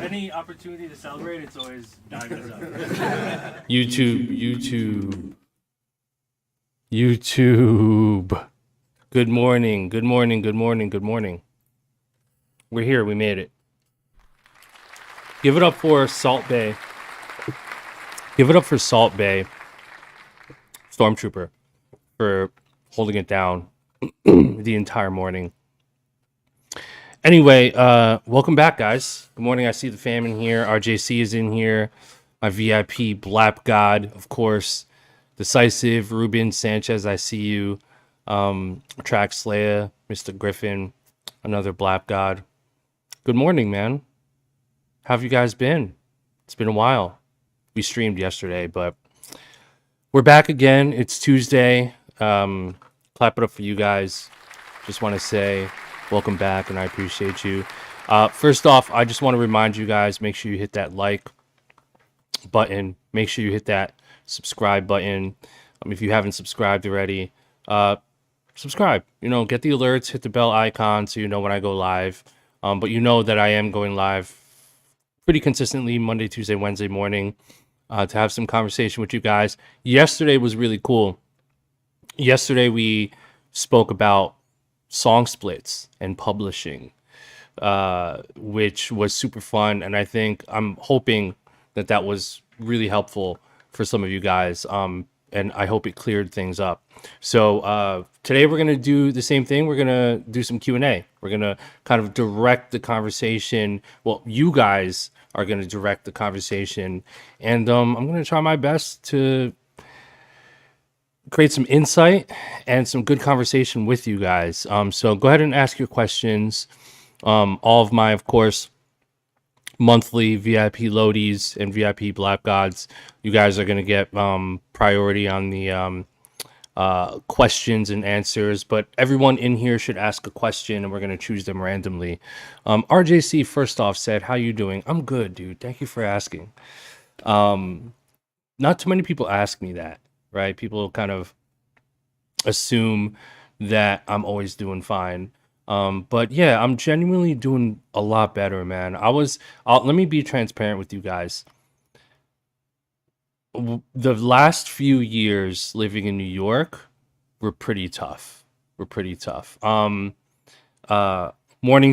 Any opportunity to celebrate, it's always diamonds up. YouTube. Good morning. We're here. We made it. Give it up for Salt Bay. Stormtrooper for holding it down the entire morning. Anyway, welcome back, guys. Good morning. I see the fam in here. RJC is in here. My VIP Black God, of course. Decisive, Ruben Sanchez, I see you. Track Slayer, Mr. Griffin, another Black God. Good morning, man. How have you guys been? It's been a while. We streamed yesterday, but we're back again. It's Tuesday. Clap it up for you guys. Just want to say welcome back, and I appreciate you. First off, I just want to remind you guys, make sure you hit that like button. Make sure you hit that subscribe button. If you haven't subscribed already, subscribe. Get the alerts, hit the bell icon so you know when I go live. But you know that I am going live pretty consistently Monday, Tuesday, Wednesday morning to have some conversation with you guys. Yesterday was really cool. Yesterday we spoke about song splits and publishing, which was super fun. And I'm hoping that was really helpful for some of you guys. And I hope it cleared things up. So today we're going to do the same thing. We're going to do some Q&A. We're going to kind of direct the conversation. Well, you guys are going to direct the conversation. And I'm going to try my best to create some insight and some good conversation with you guys. So go ahead and ask your questions. All of my, of course, monthly VIP loadies and VIP Black Gods, you guys are going to get priority on the questions and answers, but everyone in here should ask a question and we're going to choose them randomly. RJC first off said, how you doing? I'm good, dude. Thank you for asking. Not too many people ask me that, right? People kind of assume that I'm always doing fine. But yeah, I'm genuinely doing a lot better, man. Let me be transparent with you guys. The last few years living in New York were pretty tough. Morning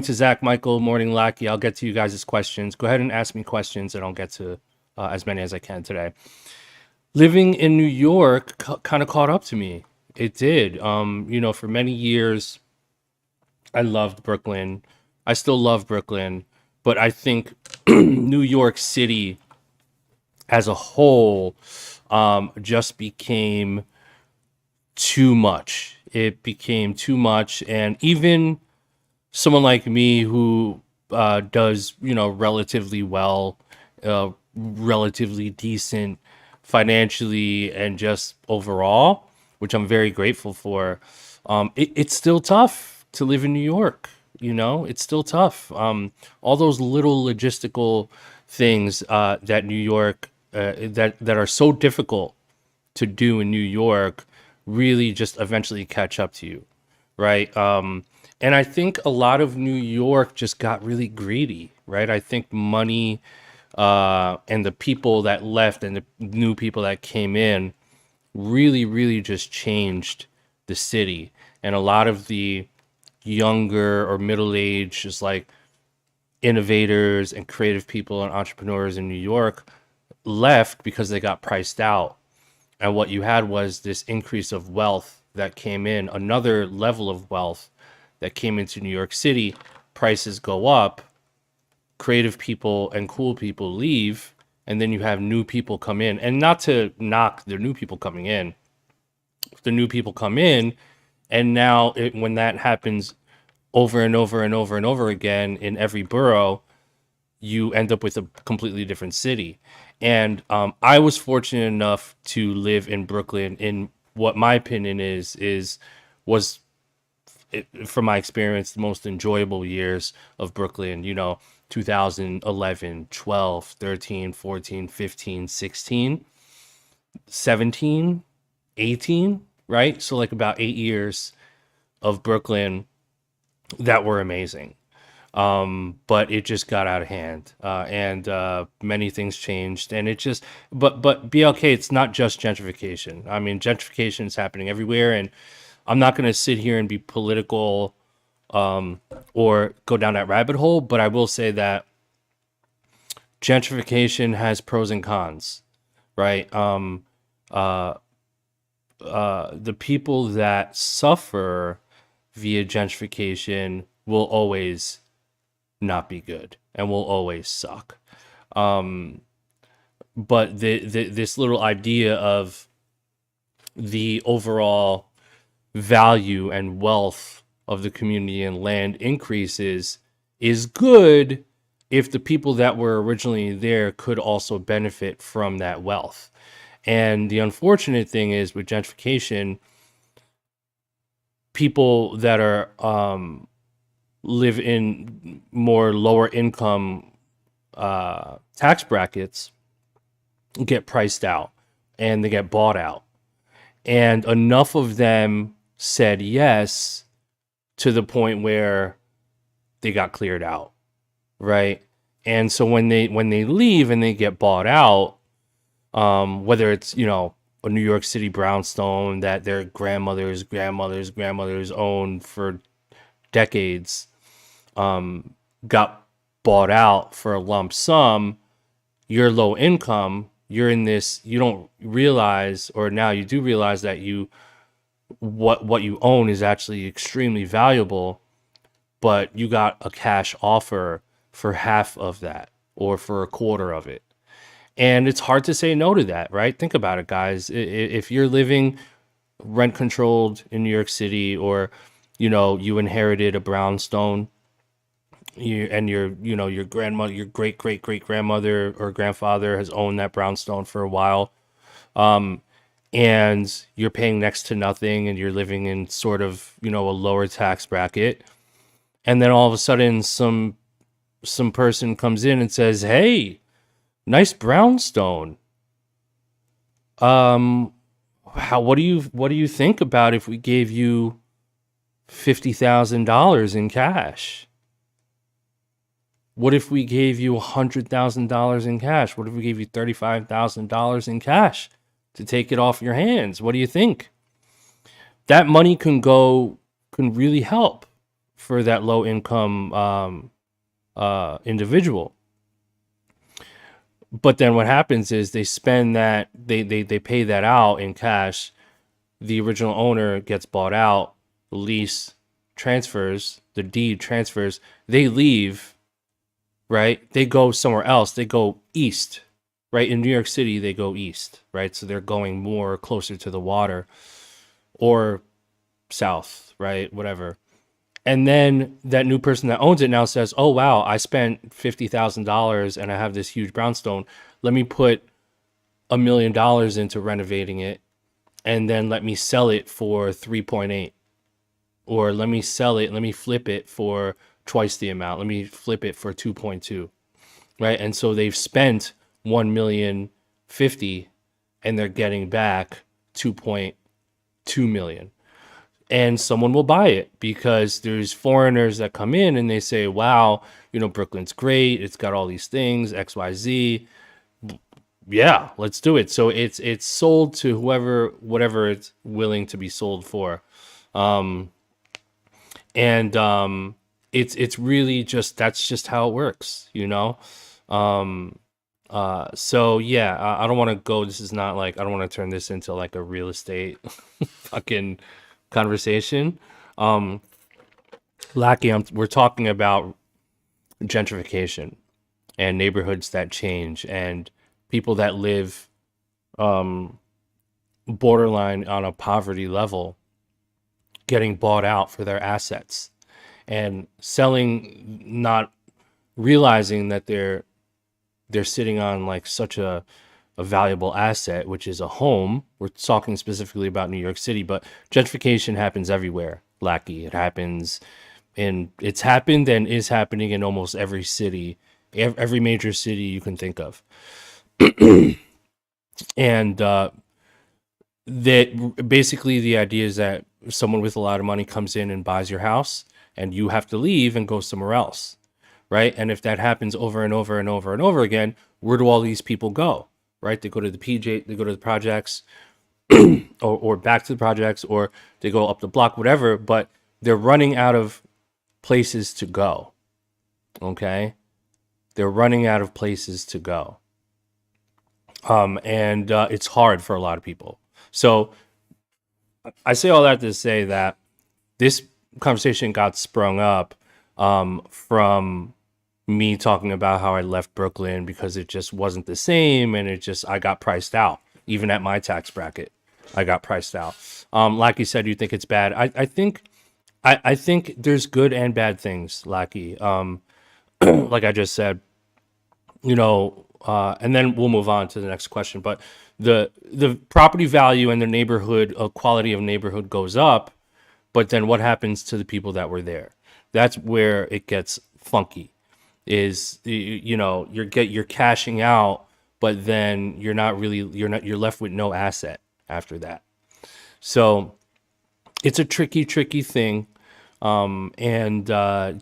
to Zach Michael, morning Lackey. I'll get to you guys' questions. Go ahead and ask me questions and I'll get to as many as I can today. Living in New York kind of caught up to me. It did. For many years, I loved Brooklyn. I still love Brooklyn, but I think New York City as a whole just became too much. It became too much, and even someone like me who does, relatively well, relatively decent financially and just overall, which I'm very grateful for. It's still tough to live in New York. It's still tough. All those little logistical things that New York that are so difficult to do in New York really just eventually catch up to you, right? And I think a lot of New York just got really greedy, right? I think money and the people that left and the new people that came in really, really just changed the city. And a lot of the younger or middle age, just like innovators and creative people and entrepreneurs in New York left because they got priced out. And what you had was this increase of wealth that came in, another level of wealth that came into New York City. Prices go up, creative people and cool people leave, and then you have new people come in. And not to knock the new people coming in, the new people come in, and now when that happens over and over and over and over again in every borough, you end up with a completely different city. And I was fortunate enough to live in Brooklyn in what my opinion was from my experience the most enjoyable years of Brooklyn, 2011, 12, 13, 14, 15, 16, 17, 18, right? So like about 8 years of Brooklyn that were amazing. But it just got out of hand, and many things changed, and it just, but BLK, it's not just gentrification. I mean, gentrification is happening everywhere, and I'm not going to sit here and be political, or go down that rabbit hole, but I will say that gentrification has pros and cons, right? The people that suffer via gentrification will always not be good and will always suck. But this little idea of the overall value and wealth of the community and land increases is good if the people that were originally there could also benefit from that wealth. And the unfortunate thing is with gentrification, people that are live in more lower income tax brackets get priced out and they get bought out. And enough of them said yes to the point where they got cleared out, right? And so when they leave and they get bought out, whether it's, a New York City brownstone that their grandmothers owned for decades, got bought out for a lump sum, you're low income, you're in this, you don't realize, or now you do realize that what you own is actually extremely valuable, but you got a cash offer for half of that or for a quarter of it. And it's hard to say no to that, right? Think about it, guys. If you're living rent controlled in New York City, or, you inherited a brownstone, and your grandmother, your great grandmother or grandfather has owned that brownstone for a while, and you're paying next to nothing, and you're living in sort of, a lower tax bracket, and then all of a sudden some person comes in and says, "Hey, nice brownstone. What do you think about if we gave you $50,000 in cash? What if we gave you $100,000 in cash? What if we gave you $35,000 in cash to take it off your hands? What do you think?" That money can really help for that low income individual. But then what happens is they spend that, they pay that out in cash. The original owner gets bought out, the lease transfers, the deed transfers, they leave, right? They go somewhere else. They go east, right? In New York City, they go east, right? So they're going more closer to the water or south, right? Whatever. And then that new person that owns it now says, "Oh wow, I spent $50,000 and I have this huge brownstone. Let me put $1 million into renovating it, and then let me sell it for 3.8, or let me sell it, let me flip it for twice the amount. Let me flip it for 2.2, right?" And so they've spent 1,050,000 and they're getting back 2.2 million. And someone will buy it because there's foreigners that come in and they say, "Wow, Brooklyn's great. It's got all these things, XYZ. Yeah, let's do it." So it's sold to whatever it's willing to be sold for. And it's really just, that's just how it works. So yeah, I don't want to go, this is not like, I don't want to turn this into like a real estate fucking conversation. Lackey, we're talking about gentrification and neighborhoods that change and people that live borderline on a poverty level getting bought out for their assets and selling, not realizing that they're sitting on like such a valuable asset, which is a home. We're talking specifically about New York City, but gentrification happens everywhere, Lackey. It's happened and is happening in almost every city, every major city you can think of. And that basically the idea is that someone with a lot of money comes in and buys your house and you have to leave and go somewhere else, right? And if that happens over and over and over and over again, where do all these people go, right? They go to the they go to the projects or back to the projects, or they go up the block, whatever, but they're running out of places to go, okay? They're running out of places to go. And it's hard for a lot of people. So I say all that to say that this conversation got sprung up from me talking about how I left Brooklyn because it just wasn't the same, and I got priced out. Even at my tax bracket, I got priced out. Like you said, you think it's bad. I think there's good and bad things, Lackey. Like I just said, and then we'll move on to the next question. But the property value and the neighborhood quality of neighborhood goes up, but then what happens to the people that were there? That's where it gets funky. Is you're cashing out, but then you're left with no asset after that. So it's a tricky thing, and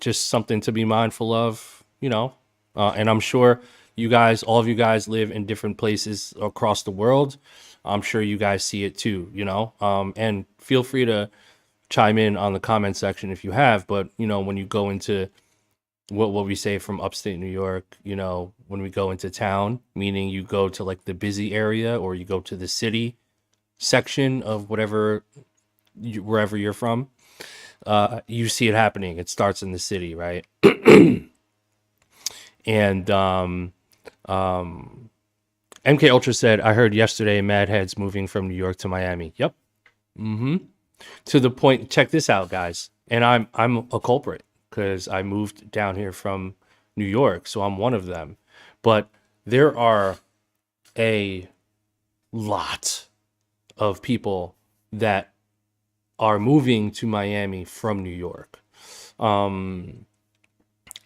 just something to be mindful of, and I'm sure all of you guys live in different places across the world. I'm sure you guys see it too, and feel free to chime in on the comment section if you have. But when you go into what we say from upstate New York, when we go into town, meaning you go to like the busy area or you go to the city section of wherever you're from, you see it happening. It starts in the city, right? And MK Ultra said, "I heard yesterday Mad Head's moving from New York to Miami." Yep. To the point, check this out, guys. And I'm a culprit because I moved down here from New York, so I'm one of them. But there are a lot of people that are moving to Miami from New York. And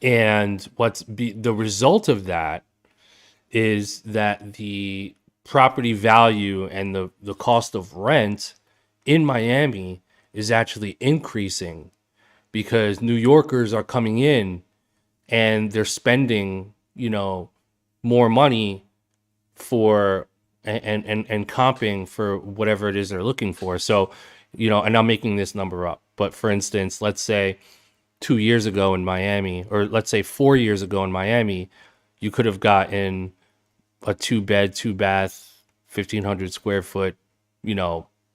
the result of that is that the property value and the cost of rent in Miami is actually increasing because New Yorkers are coming in and they're spending, more money for and comping for whatever it is they're looking for. So, and I'm making this number up, but for instance, let's say 2 years ago in Miami, or let's say 4 years ago in Miami, you could have gotten a 2-bed, 2-bath, 1,500 square foot,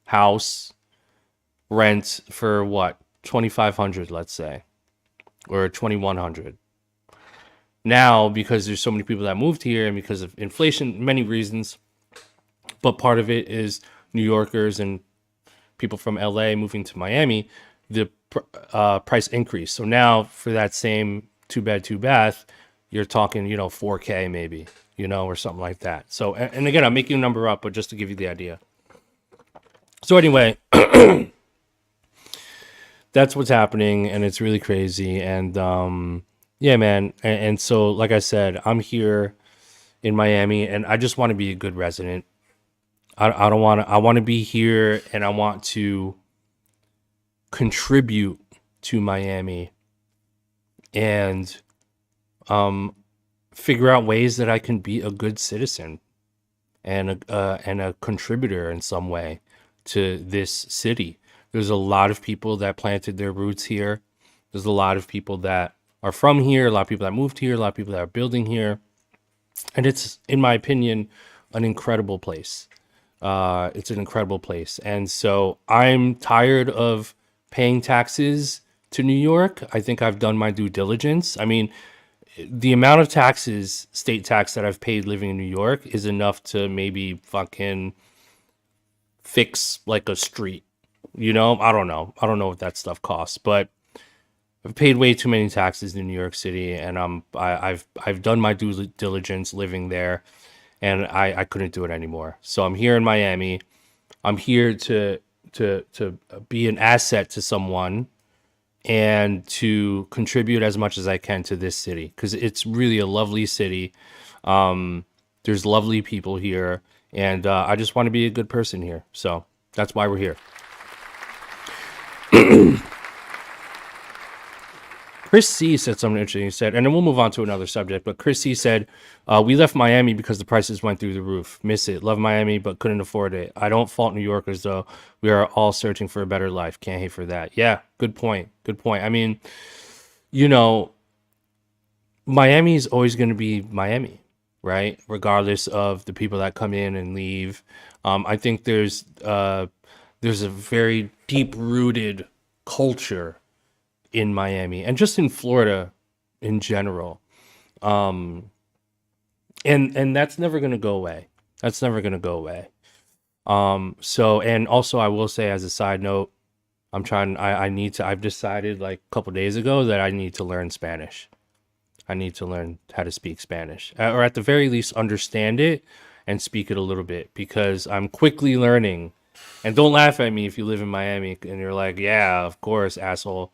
house rent for what, $2,500, let's say, or $2,100. Now, because there's so many people that moved here and because of inflation, many reasons, but part of it is New Yorkers and people from LA moving to Miami, the price increase. So now for that same 2-bed, 2-bath, you're talking, 4K maybe, or something like that. So, and again, I'm making a number up, but just to give you the idea. So anyway, that's what's happening, and it's really crazy. And yeah, man. And so, like I said, I'm here in Miami, and I just want to be a good resident. I don't want to. I want to be here, and I want to contribute to Miami, and figure out ways that I can be a good citizen and a contributor in some way to this city. There's a lot of people that planted their roots here. There's a lot of people that are from here, a lot of people that moved here, a lot of people that are building here. And it's, in my opinion, an incredible place. It's an incredible place. And so I'm tired of paying taxes to New York. I think I've done my due diligence. I mean, the amount of taxes, state tax, that I've paid living in New York is enough to maybe fucking fix like a street. I don't know. I don't know what that stuff costs, but I've paid way too many taxes in New York City, and I've done my due diligence living there, and I couldn't do it anymore. So I'm here in Miami. I'm here to be an asset to someone and to contribute as much as I can to this city, because it's really a lovely city. There's lovely people here, and I just want to be a good person here. So that's why we're here. Chris C said something interesting. He said, and then we'll move on to another subject, but Chris C said, we left Miami because the prices went through the roof. Miss it. Love Miami, but couldn't afford it. I don't fault New Yorkers, though. We are all searching for a better life. Can't hate for that. Yeah, good point. Good point. I mean, Miami is always going to be Miami, right? Regardless of the people that come in and leave. I think there's a very deep-rooted culture in Miami and just in Florida in general. And that's never going to go away. That's never going to go away. So, and also I will say, as a side note, I've decided like a couple days ago that I need to learn Spanish. I need to learn how to speak Spanish, or at the very least understand it and speak it a little bit, because I'm quickly learning. And don't laugh at me if you live in Miami and you're like, yeah, of course, asshole.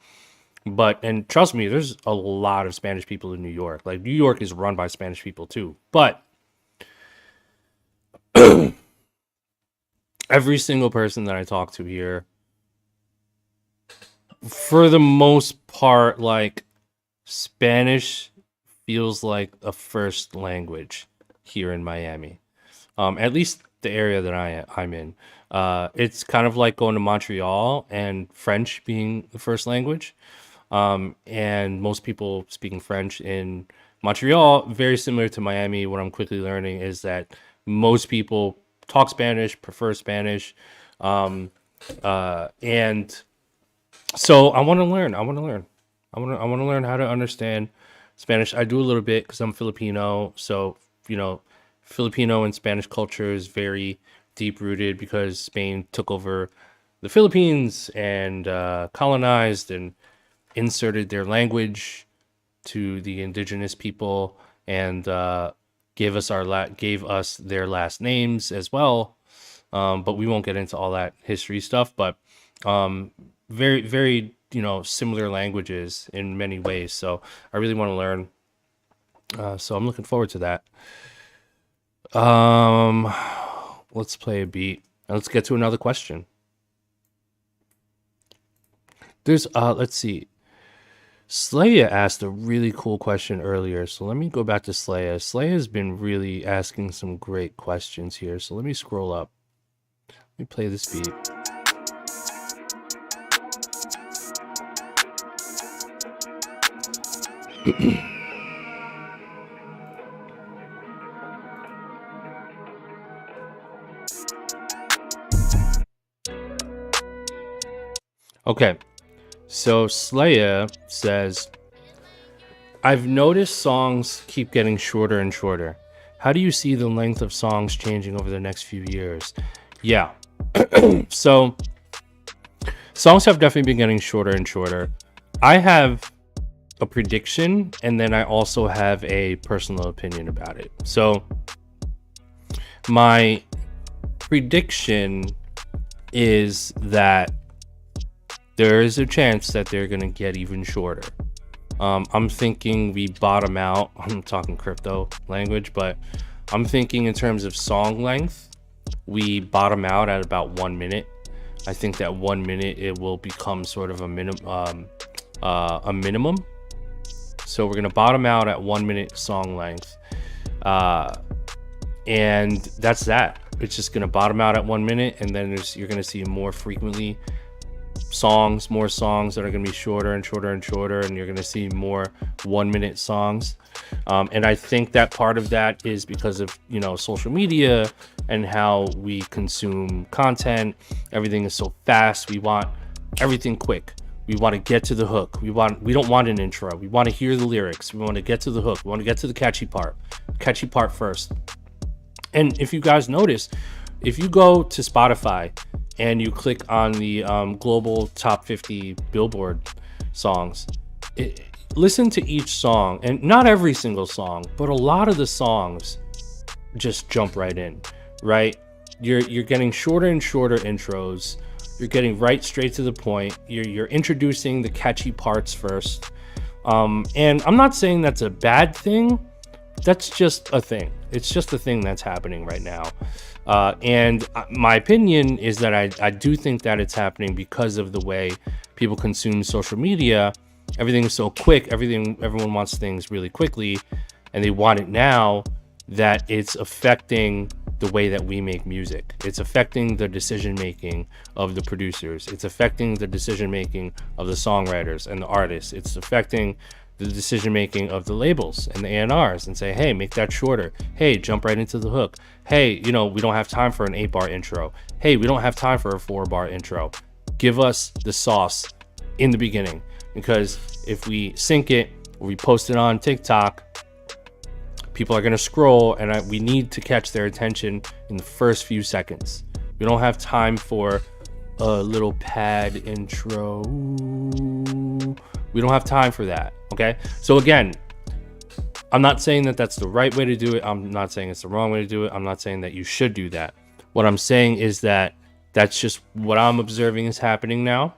And trust me, there's a lot of Spanish people in New York. Like, New York is run by Spanish people too. But every single person that I talk to here, for the most part, like, Spanish feels like a first language here in Miami. At least the area that I'm in. It's kind of like going to Montreal and French being the first language. And most people speaking French in Montreal, very similar to Miami. What I'm quickly learning is that most people talk Spanish, prefer Spanish. And so I want to learn. I want to learn how to understand Spanish. I do a little bit because I'm Filipino. So, Filipino and Spanish culture is very deep rooted because Spain took over the Philippines and colonized and inserted their language to the indigenous people, and gave us their last names as well. But we won't get into all that history stuff. But very, very, similar languages in many ways. So I really want to learn. So I'm looking forward to that. Let's play a beat and let's get to another question. There's let's see. Slaya asked a really cool question earlier, so let me go back to Slaya. Slaya's been really asking some great questions here, so let me scroll up. Let me play this beat. Okay, So Slaya says, I've noticed songs keep getting shorter and shorter. How do you see the length of songs changing over the next few years? Yeah. So songs have definitely been getting shorter and shorter. I have a prediction, and then I also have a personal opinion about it. So my prediction is that there is a chance that they're going to get even shorter. I'm thinking we bottom out. I'm talking crypto language, but I'm thinking in terms of song length, we bottom out at about 1 minute. I think that 1 minute it will become sort of a minimum. So we're gonna bottom out at 1 minute song length, and that's that. It's just gonna bottom out at 1 minute, and then you're gonna see more frequently more songs that are going to be shorter and shorter and shorter, and you're going to see more 1 minute songs. And I think that part of that is because of, social media and how we consume content. Everything is so fast. We want everything quick. We want to get to the hook. We don't want an intro. We want to hear the lyrics. We want to get to the hook. We want to get to the catchy part first. And if you guys notice, if you go to Spotify and you click on the global top 50 Billboard songs, listen to each song, and not every single song, but a lot of the songs just jump right in, right? You're getting shorter and shorter intros. You're getting right straight to the point. You're introducing the catchy parts first. And I'm not saying that's a bad thing. That's just a thing. It's just a thing that's happening right now. And my opinion is that I do think that it's happening because of the way people consume social media. Everything is so quick. Everyone wants things really quickly, and they want it now, that it's affecting the way that we make music. It's affecting the decision making of the producers. It's affecting the decision making of the songwriters and the artists. It's affecting the decision making of the labels and the A&Rs, and say, hey, make that shorter. Hey, jump right into the hook. Hey, we don't have time for an 8-bar intro. Hey, we don't have time for a 4-bar intro. Give us the sauce in the beginning, because if we sync it or we post it on TikTok, people are going to scroll, and we need to catch their attention in the first few seconds. We don't have time for a little pad intro. We don't have time for that. Okay. So again, I'm not saying that that's the right way to do it. I'm not saying it's the wrong way to do it. I'm not saying that you should do that. What I'm saying is that that's just what I'm observing is happening now.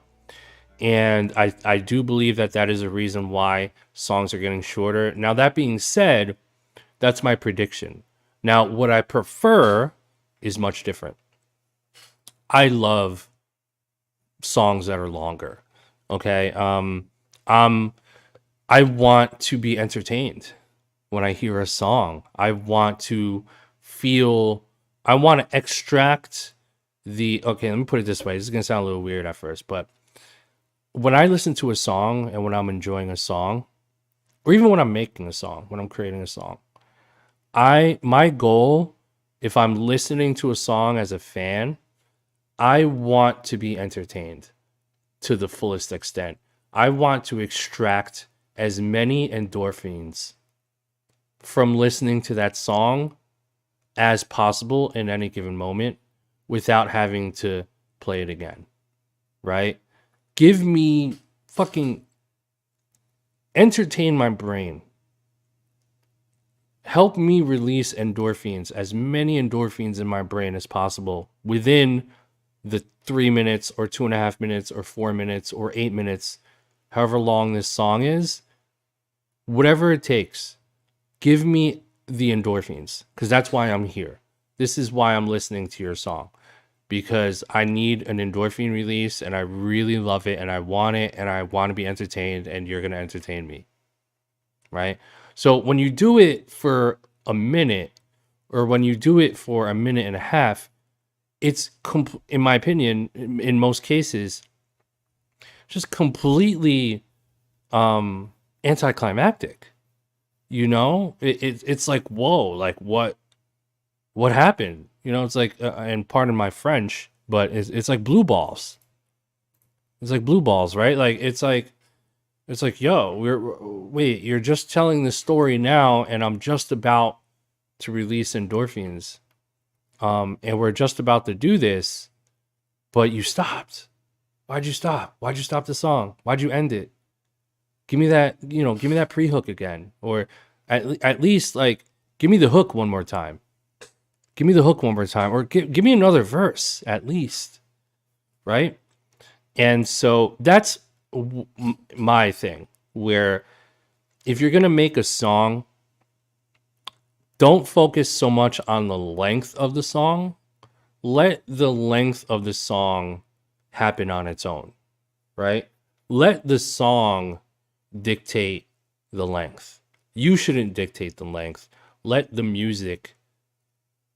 And I do believe that that is a reason why songs are getting shorter. Now, that being said, that's my prediction. Now, what I prefer is much different. I love songs that are longer. Okay. I want to be entertained when I hear a song. I want to extract okay, let me put it this way. This is going to sound a little weird at first, but when I listen to a song and when I'm enjoying a song, or even when I'm making a song, when I'm creating a song, my goal, if I'm listening to a song as a fan, I want to be entertained to the fullest extent. I want to extract as many endorphins from listening to that song as possible in any given moment without having to play it again, right? Give me fucking entertain my brain. Help me release endorphins, as many endorphins in my brain as possible within the 3 minutes or 2.5 minutes or 4 minutes or 8 minutes, however long this song is, whatever it takes. Give me the endorphins, because that's why I'm here. This is why I'm listening to your song, because I need an endorphin release, and I really love it, and I want it, and I want to be entertained, and you're going to entertain me, right? So when you do it for a minute, or when you do it for a minute and a half, it's, in my opinion, in most cases, just completely anticlimactic. It's like, whoa, like what happened? It's like, and pardon my French, but it's like blue balls. It's like blue balls, right? Like it's like yo, wait, you're just telling the story now, and I'm just about to release endorphins, and we're just about to do this, but you stopped. Why'd you stop? Why'd you stop the song? Why'd you end it? Give me that, give me that pre-hook again, or at least like give me the hook one more time. Give me the hook one more time, or give me another verse at least, right? And so that's my thing, where if you're going to make a song, don't focus so much on the length of the song. Let the length of the song happen on its own, right? Let the song dictate the length. You shouldn't dictate the length. Let the music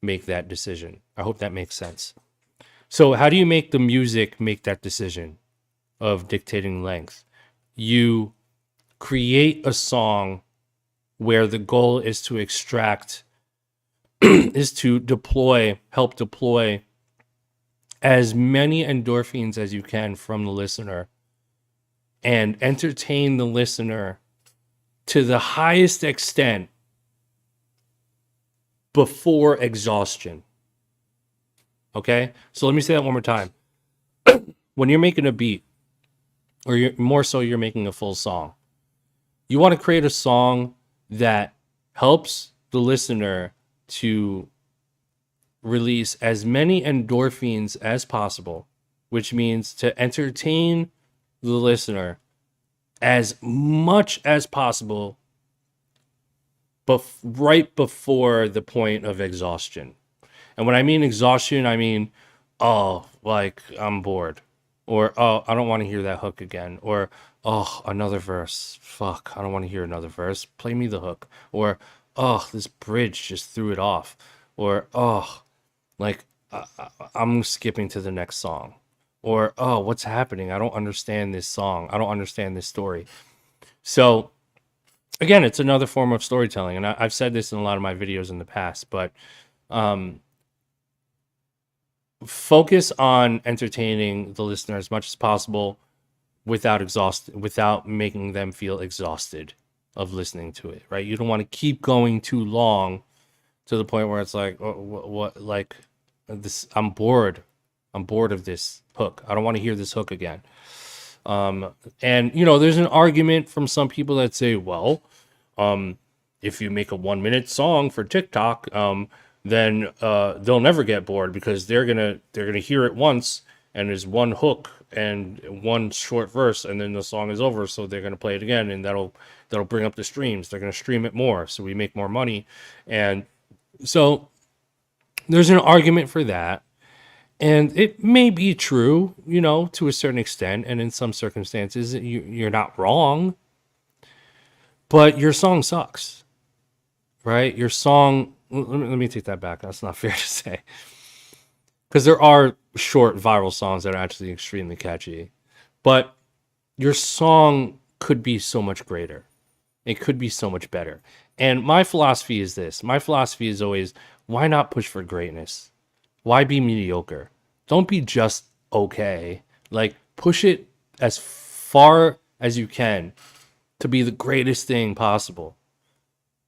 make that decision. I hope that makes sense. So how do you make the music make that decision of dictating length? You create a song where the goal is to extract, is to help deploy as many endorphins as you can from the listener and entertain the listener to the highest extent before exhaustion. Okay? So let me say that one more time. When you're making a beat, or you're making a full song, you want to create a song that helps the listener to release as many endorphins as possible, which means to entertain the listener as much as possible, but right before the point of exhaustion. And when I mean exhaustion, I mean, oh, like I'm bored, or oh, I don't want to hear that hook again, or oh, another verse. Fuck, I don't want to hear another verse. Play me the hook. Or oh, this bridge just threw it off. Or oh, like I'm skipping to the next song. Or oh, what's happening? I don't understand this song. I don't understand this story. So again, it's another form of storytelling, and I've said this in a lot of my videos in the past, but focus on entertaining the listener as much as possible without making them feel exhausted of listening to it, right? You don't want to keep going too long to the point where it's like, oh, what like this, I'm bored of this hook. I don't want to hear this hook again. And there's an argument from some people that say, well, if you make a 1-minute song for TikTok, then they'll never get bored because they're gonna hear it once, and there's one hook and one short verse, and then the song is over. So they're gonna play it again, and that'll bring up the streams. They're gonna stream it more, so we make more money. And so there's an argument for that, and it may be true, to a certain extent, and in some circumstances you're not wrong. But your song sucks, right? Your song. Let me take that back. That's not fair to say. Because there are short viral songs that are actually extremely catchy. But your song could be so much greater. It could be so much better. And my philosophy is this. My philosophy is always, why not push for greatness? Why be mediocre? Don't be just okay. Like, push it as far as you can to be the greatest thing possible.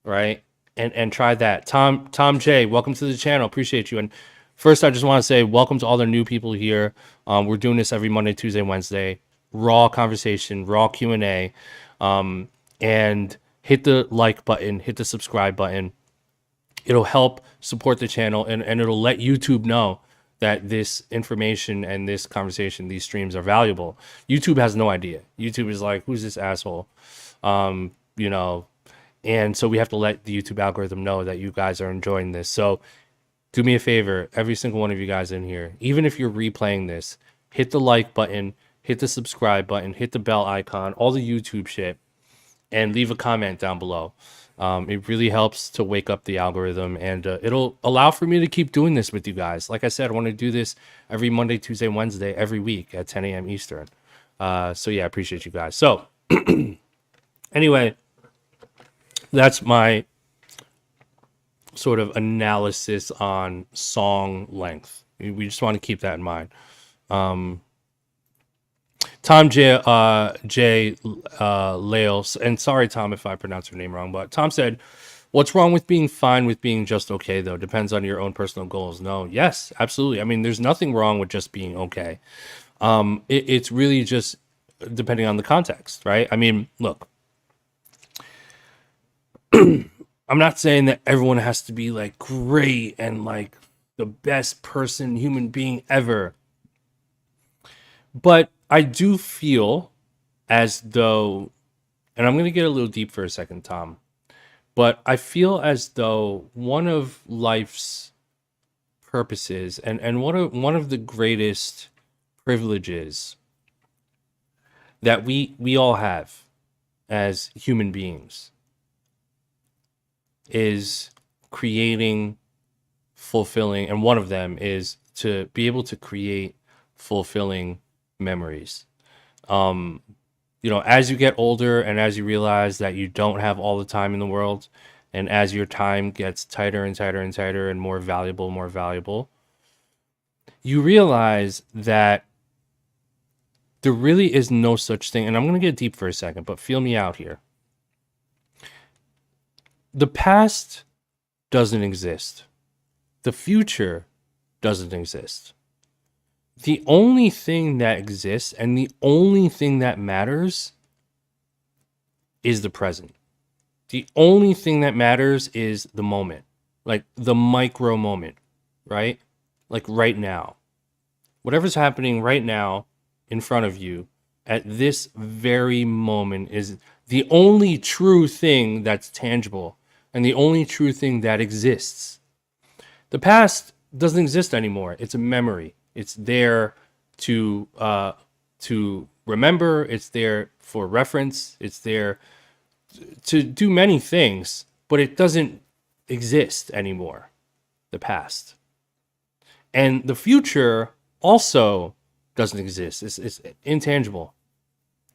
Right? And try that. Tom J, welcome to the channel. Appreciate you. And first, I just want to say welcome to all the new people here. We're doing this every Monday, Tuesday, Wednesday. Raw conversation, raw Q&A. And hit the like button, hit the subscribe button. It'll help support the channel, and it'll let YouTube know that this information and this conversation, these streams are valuable. YouTube has no idea. YouTube is like, who's this asshole? And so we have to let the YouTube algorithm know that you guys are enjoying this. So do me a favor, every single one of you guys in here, even if you're replaying this, hit the like button, hit the subscribe button, hit the bell icon, all the YouTube shit, and leave a comment down below. It really helps to wake up the algorithm, and it'll allow for me to keep doing this with you guys. Like I said, I want to do this every Monday, Tuesday, Wednesday, every week at 10 a.m. Eastern. So yeah, I appreciate you guys. So anyway, that's my sort of analysis on song length. We just want to keep that in mind. Tom J. Lale, and sorry, Tom, if I pronounce your name wrong, but Tom said, what's wrong with being fine with being just okay, though? Depends on your own personal goals. No, yes, absolutely. I mean, there's nothing wrong with just being okay. It's really just depending on the context, right? I mean, look, I'm not saying that everyone has to be like great and like the best person, human being ever. But I do feel as though, and I'm going to get a little deep for a second, Tom, but I feel as though one of life's purposes and one of the greatest privileges that we all have as human beings is creating fulfilling, and one of them is to be able to create fulfilling memories. As you get older and as you realize that you don't have all the time in the world, and as your time gets tighter and tighter and tighter and more valuable, you realize that there really is no such thing. And I'm going to get deep for a second, but feel me out here. The past doesn't exist. The future doesn't exist. The only thing that exists and the only thing that matters is the present. The only thing that matters is the moment, like the micro moment, right? Like right now. Whatever's happening right now in front of you at this very moment is the only true thing that's tangible and the only true thing that exists. The past doesn't exist anymore. It's a memory. It's there to remember. It's there for reference. It's there to do many things, but it doesn't exist anymore. The past and the future also doesn't exist. It's intangible,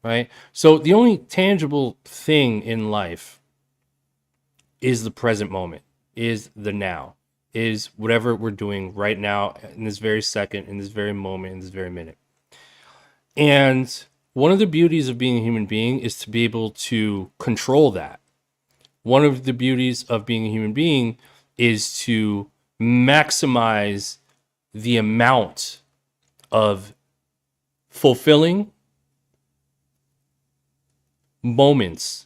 right? So the only tangible thing in life is the present moment, is the now, is whatever we're doing right now in this very second, in this very moment, in this very minute. And one of the beauties of being a human being is to be able to control that. One of the beauties of being a human being is to maximize the amount of fulfilling moments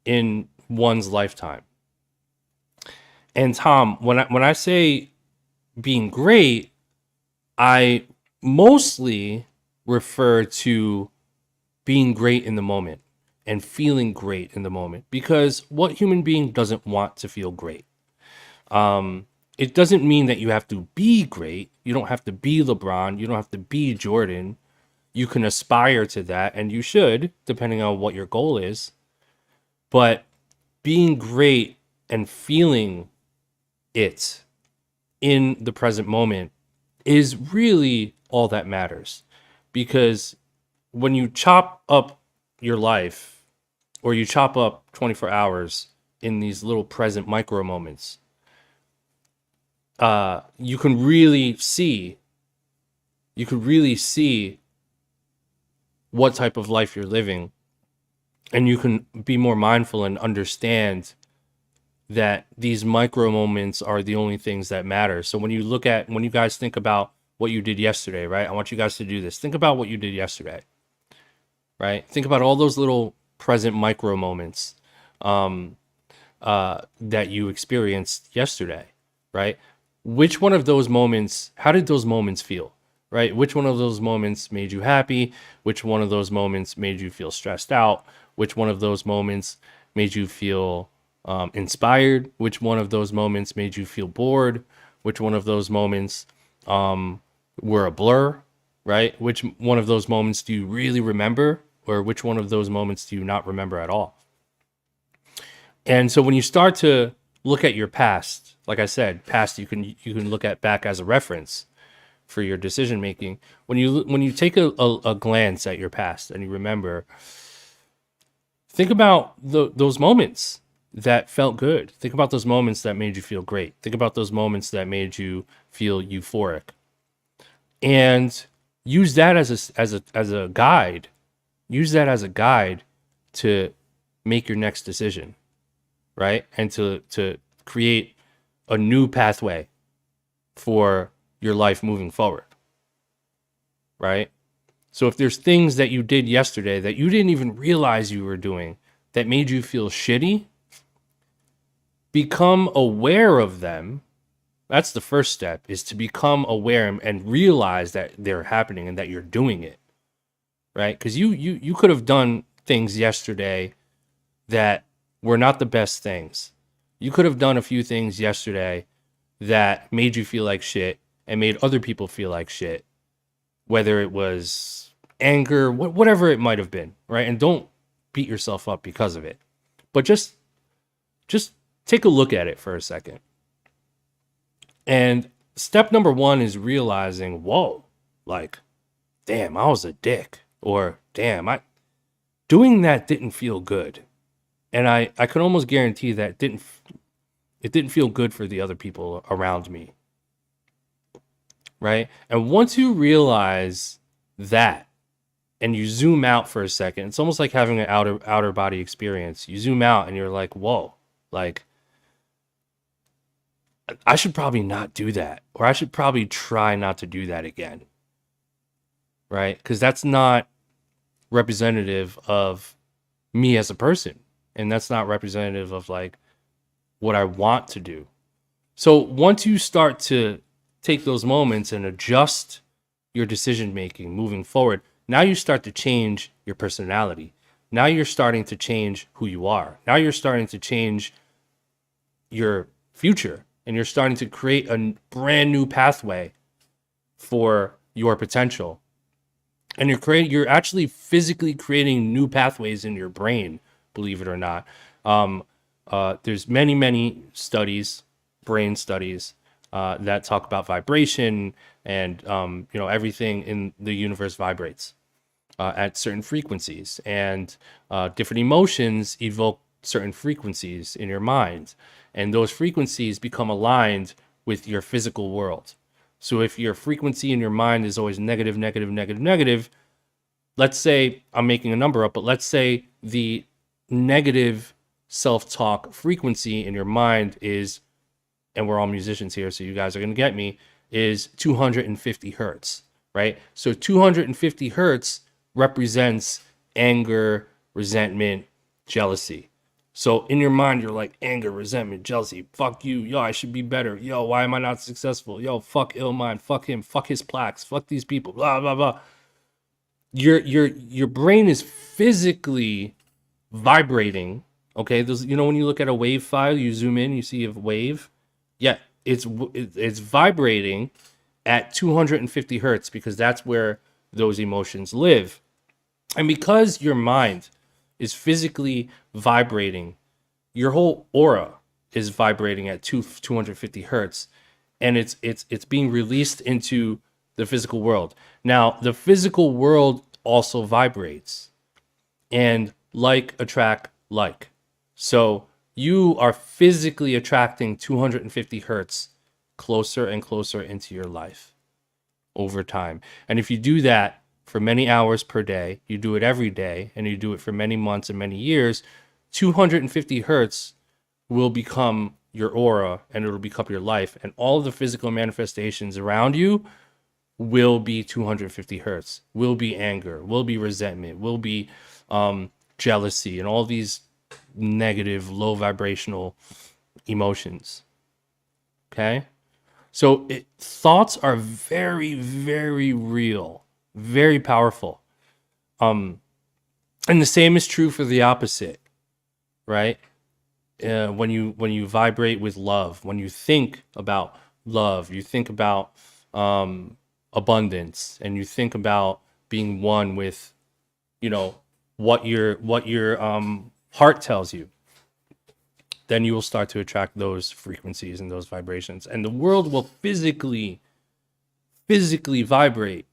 in one's lifetime. And Tom, when I say being great, I mostly refer to being great in the moment and feeling great in the moment, because what human being doesn't want to feel great? It doesn't mean that you have to be great. You don't have to be LeBron. You don't have to be Jordan. You can aspire to that, and you should, depending on what your goal is. But being great and feeling it in the present moment is really all that matters. Because when you chop up your life, or you chop up 24 hours in these little present micro moments, you can really see what type of life you're living, and you can be more mindful and understand that these micro moments are the only things that matter. So when you guys think about what you did yesterday, right? I want you guys to do this. Think about what you did yesterday, right? Think about all those little present micro moments that you experienced yesterday, right? Which one of those moments, how did those moments feel, right? Which one of those moments made you happy? Which one of those moments made you feel stressed out? Which one of those moments made you feel inspired? Which one of those moments made you feel bored? Which one of those moments were a blur, right? Which one of those moments do you really remember? Or which one of those moments do you not remember at all? And so when you start to look at your past, like I said, past you can look at back as a reference for your decision making. When you take a glance at your past and you remember, think about those moments that felt good. Think about those moments that made you feel great. Think about those moments that made you feel euphoric. And use that as a guide. Use that as a guide to make your next decision, right? And to create a new pathway for your life moving forward, right? So if there's things that you did yesterday that you didn't even realize you were doing that made you feel shitty, become aware of them. That's the first step, is to become aware and realize that they're happening and that you're doing it, right? Because you could have done things yesterday that were not the best things. You could have done a few things yesterday that made you feel like shit and made other people feel like shit, whether it was anger, whatever it might have been, right? And don't beat yourself up because of it, but just take a look at it for a second. And step number one is realizing, whoa, like, damn, I was a dick, or damn, doing that didn't feel good. And I could almost guarantee that it didn't feel good for the other people around me. Right? And once you realize that and you zoom out for a second, it's almost like having an outer body experience. You zoom out and you're like, whoa, like, I should probably not do that, or I should probably try not to do that again. Right? Because that's not representative of me as a person. And that's not representative of like what I want to do. So once you start to take those moments and adjust your decision making moving forward, now you start to change your personality. Now you're starting to change who you are. Now you're starting to change your future, and you're starting to create a brand new pathway for your potential. And you're actually physically creating new pathways in your brain, believe it or not. There's many studies, brain studies, that talk about vibration, and everything in the universe vibrates at certain frequencies, and different emotions evoke certain frequencies in your mind, and those frequencies become aligned with your physical world. So if your frequency in your mind is always negative, let's say, I'm making a number up, but let's say the negative self-talk frequency in your mind is, and we're all musicians here, so you guys are going to get me, is 250 hertz, right? So 250 hertz represents anger, resentment, jealousy. So in your mind, you're like, anger, resentment, jealousy, fuck you, yo, I should be better, yo, why am I not successful, yo, fuck Illmind, fuck him, fuck his plaques, fuck these people, blah, blah, blah. Your brain is physically vibrating, okay? Those, when you look at a wave file, you zoom in, you see a wave. Yeah, it's vibrating at 250 hertz because that's where those emotions live. And because your mind is physically vibrating, your whole aura is vibrating at 250 hertz, and it's being released into the physical world. Now, the physical world also vibrates, and like attract like. So you are physically attracting 250 hertz closer and closer into your life over time. And if you do that for many hours per day, you do it every day, and you do it for many months and many years, 250 hertz will become your aura, and it'll become your life. And all of the physical manifestations around you will be 250 hertz, will be anger, will be resentment, will be jealousy, and all these negative, low vibrational emotions. Okay? So thoughts are very, very real, very powerful. And the same is true for the opposite, right? When you vibrate with love, when you think about love, you think about abundance, and you think about being one with, what your heart tells you, then you will start to attract those frequencies and those vibrations, and the world will physically vibrate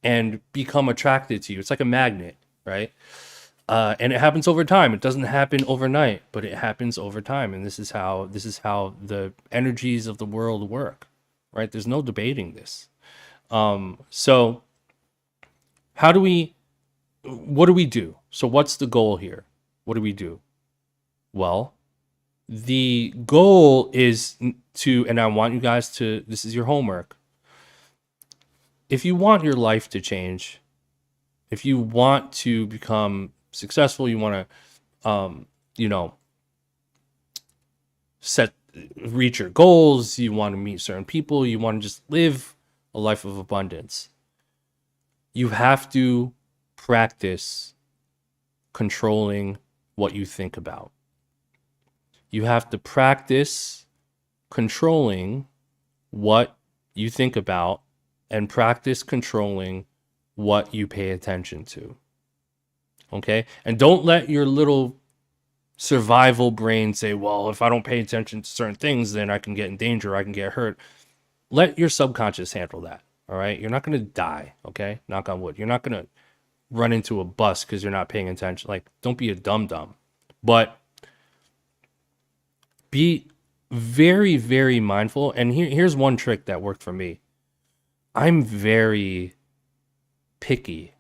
and become attracted to you. It's like a magnet, right? And it happens over time. It doesn't happen overnight, but it happens over time. And this is how the energies of the world work, right? There's no debating this. So what do we do? So what's the goal here? What do we do? Well, the goal is to, and I want you guys to, this is your homework. If you want your life to change, if you want to become successful, you want to, reach your goals, you want to meet certain people, you want to just live a life of abundance, you have to practice controlling what you think about. You have to practice controlling what you think about and practice controlling what you pay attention to. Okay? And don't let your little survival brain say, well, if I don't pay attention to certain things, then I can get in danger, I can get hurt. Let your subconscious handle that. All right? You're not going to die. Okay? Knock on wood. You're not going to run into a bus because you're not paying attention. Like, don't be a dum-dum. But be very, very mindful. And here's one trick that worked for me. I'm very picky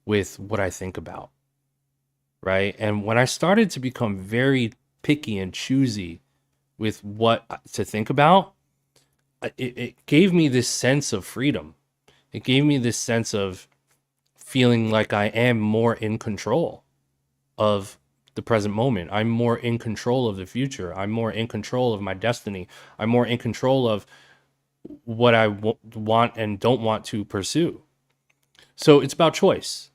with what I think about, right? And when I started to become very picky and choosy with what to think about, it gave me this sense of freedom. It gave me this sense of feeling like I am more in control of the present moment. I'm more in control of the future. I'm more in control of my destiny. I'm more in control of what I want and don't want to pursue. So it's about choice,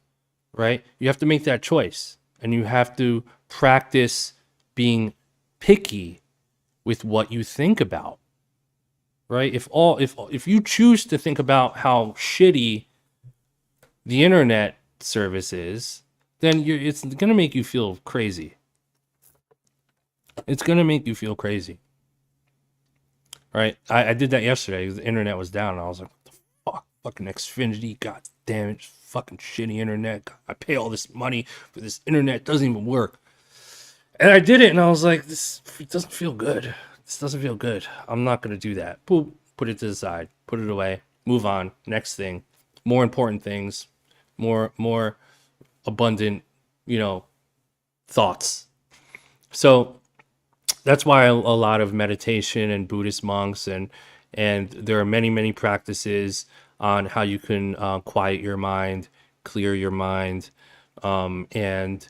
right? You have to make that choice, and you have to practice being picky with what you think about, right? If you choose to think about how shitty the internet service is, then it's going to make you feel crazy. It's going to make you feel crazy. Right? I did that yesterday. The internet was down, and I was like, what the fuck? Fucking Xfinity, god damn it, fucking shitty internet. I pay all this money for this internet, it doesn't even work. And I did it, and I was like, it doesn't feel good. This doesn't feel good. I'm not going to do that. Boop, put it to the side, put it away, move on, next thing. More important things, more abundant, thoughts. So that's why a lot of meditation and Buddhist monks and there are many practices on how you can quiet your mind, clear your mind, and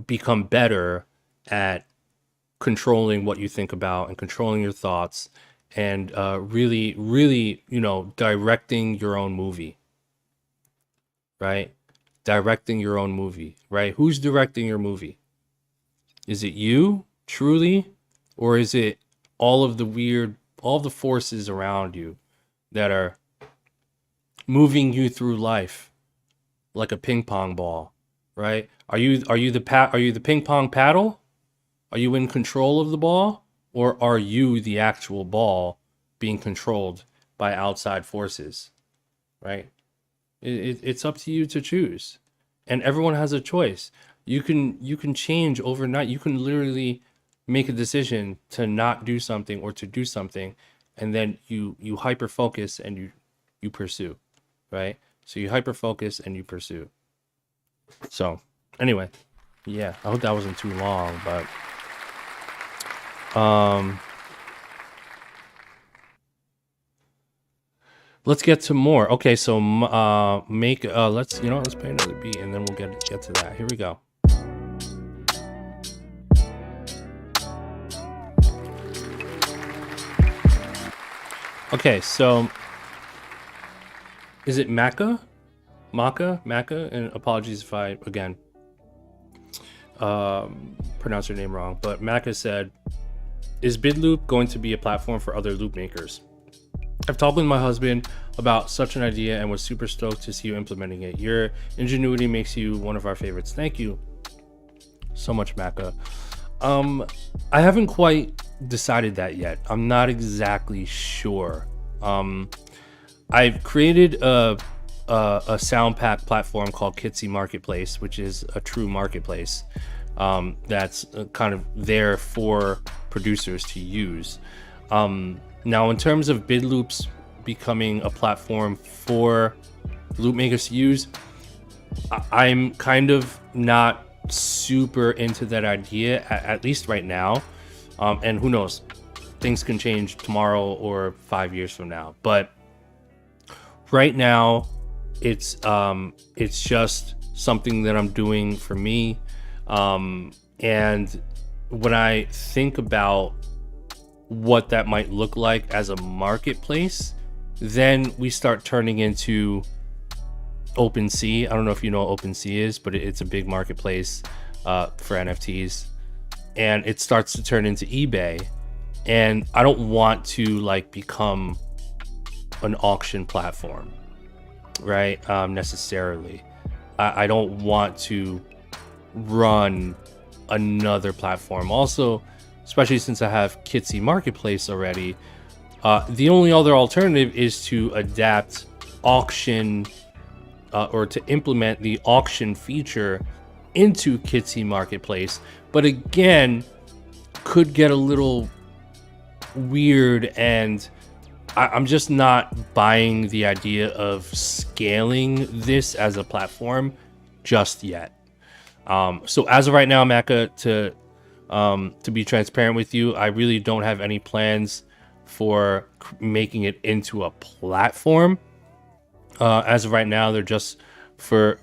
become better at controlling what you think about and controlling your thoughts, and really, directing your own movie, right? Directing your own movie, right? Who's directing your movie? Is it you, truly, or is it all the forces around you that are moving you through life like a ping pong ball, right? Are you the ping pong paddle? Are you in control of the ball, or are you the actual ball being controlled by outside forces, right? It's up to you to choose, and everyone has a choice. You can change overnight. You can literally make a decision to not do something or to do something, and then you hyper focus and you pursue, right? So you hyper focus and you pursue. So anyway, yeah, I hope that wasn't too long, but let's get to more. Okay, so let's play another beat, and then we'll get to that. Here we go. Okay, so is it Maka? And apologies if I again pronounce your name wrong, but Maka said, is BidLoop going to be a platform for other loop makers? I've talked with my husband about such an idea and was super stoked to see you implementing it. Your ingenuity makes you one of our favorites. Thank you so much, Maka. I haven't quite decided that yet. I'm not exactly sure. I've created a sound pack platform called Kitsi Marketplace, which is a true marketplace that's kind of there for producers to use. Now, in terms of BidLoops becoming a platform for loop makers to use. I'm kind of not super into that idea, at least right now. And who knows, things can change tomorrow or 5 years from now. But right now, it's just something that I'm doing for me. And when I think about what that might look like as a marketplace, then we start turning into OpenSea. I don't know if you know what OpenSea is, but it's a big marketplace for NFTs, and it starts to turn into eBay. And I don't want to like become an auction platform, right? Necessarily. I don't want to run another platform. Also, especially since I have Kitsi Marketplace already, the only other alternative is to adapt auction or to implement the auction feature into Kitsi Marketplace. But again, could get a little weird, and I'm just not buying the idea of scaling this as a platform just yet. So as of right now, Maka, to be transparent with you, I really don't have any plans for making it into a platform. As of right now, they're just for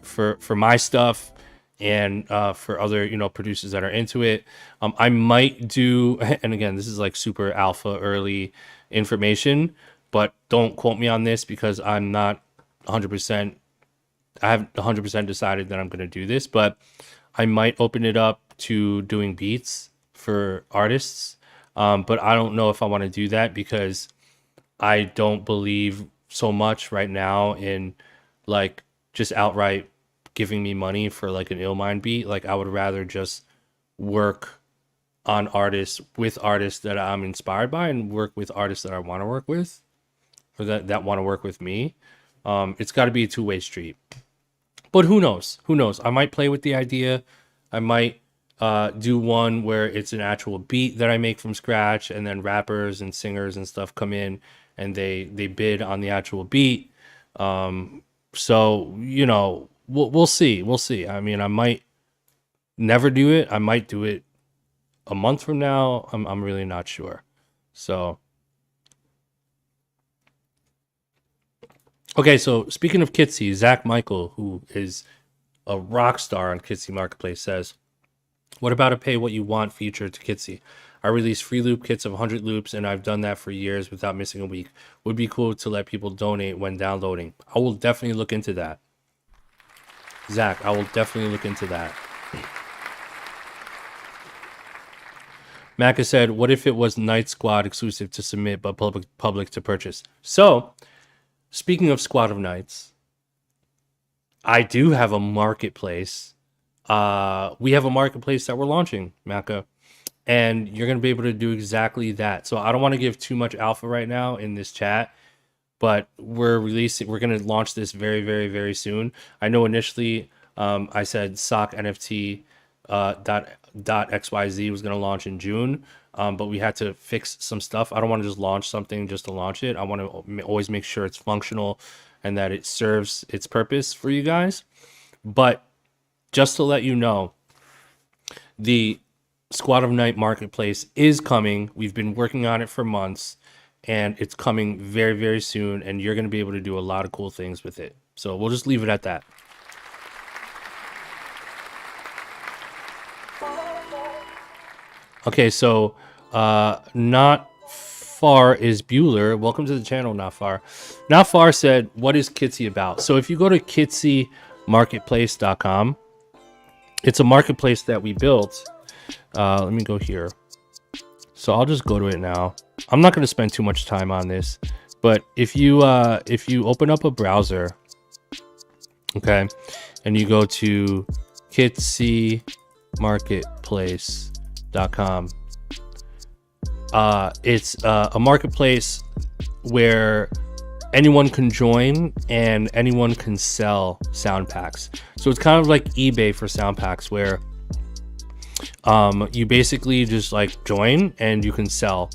my stuff and for other producers that are into it. I might do, and again, this is like super alpha early information, but don't quote me on this because I'm not 100%. I haven't 100% decided that I'm going to do this, but I might open it up to doing beats for artists. But I don't know if I want to do that because I don't believe so much right now in like just outright giving me money for like an Illmind beat. Like I would rather just work on artists with artists that I'm inspired by and work with artists that I want to work with or that want to work with me. It's got to be a two-way street. But who knows? Who knows? I might play with the idea. I might do one where it's an actual beat that I make from scratch, and then rappers and singers and stuff come in and they bid on the actual beat. So we'll see. We'll see. I mean, I might never do it. I might do it a month from now. I'm really not sure. So. Okay, so speaking of Kitsi, Zach Michael, who is a rock star on Kitsi Marketplace, says, what about a pay what you want feature to Kitsi? I release free loop kits of 100 loops, and I've done that for years without missing a week. Would be cool to let people donate when downloading. I will definitely look into that. Zach, I will definitely look into that. Maka said, what if it was Night Squad exclusive to submit but public to purchase? So, speaking of Squad of Nights, I do have a marketplace. We have a marketplace that we're launching, Maka, and you're going to be able to do exactly that. So I don't want to give too much alpha right now in this chat, but we're going to launch this very, very, very soon. I know initially I said sock NFT .xyz was going to launch in June, but we had to fix some stuff. I don't want to just launch something just to launch it. I want to always make sure it's functional and that it serves its purpose for you guys. But just to let you know, the Squad of Night Marketplace is coming. We've been working on it for months, and it's coming very, very soon, and you're going to be able to do a lot of cool things with it. So we'll just leave it at that. Okay, so Not Far is Bueller. Welcome to the channel, Not Far. Not Far said, what is Kitsi about? So if you go to kitsimarketplace.com, it's a marketplace that we built. Let me go here. So I'll just go to it now. I'm not going to spend too much time on this, but if you open up a browser, okay, and you go to kitsimarketplace.com, it's a marketplace where anyone can join and anyone can sell sound packs. So it's kind of like eBay for sound packs, where you basically just like join and you can sell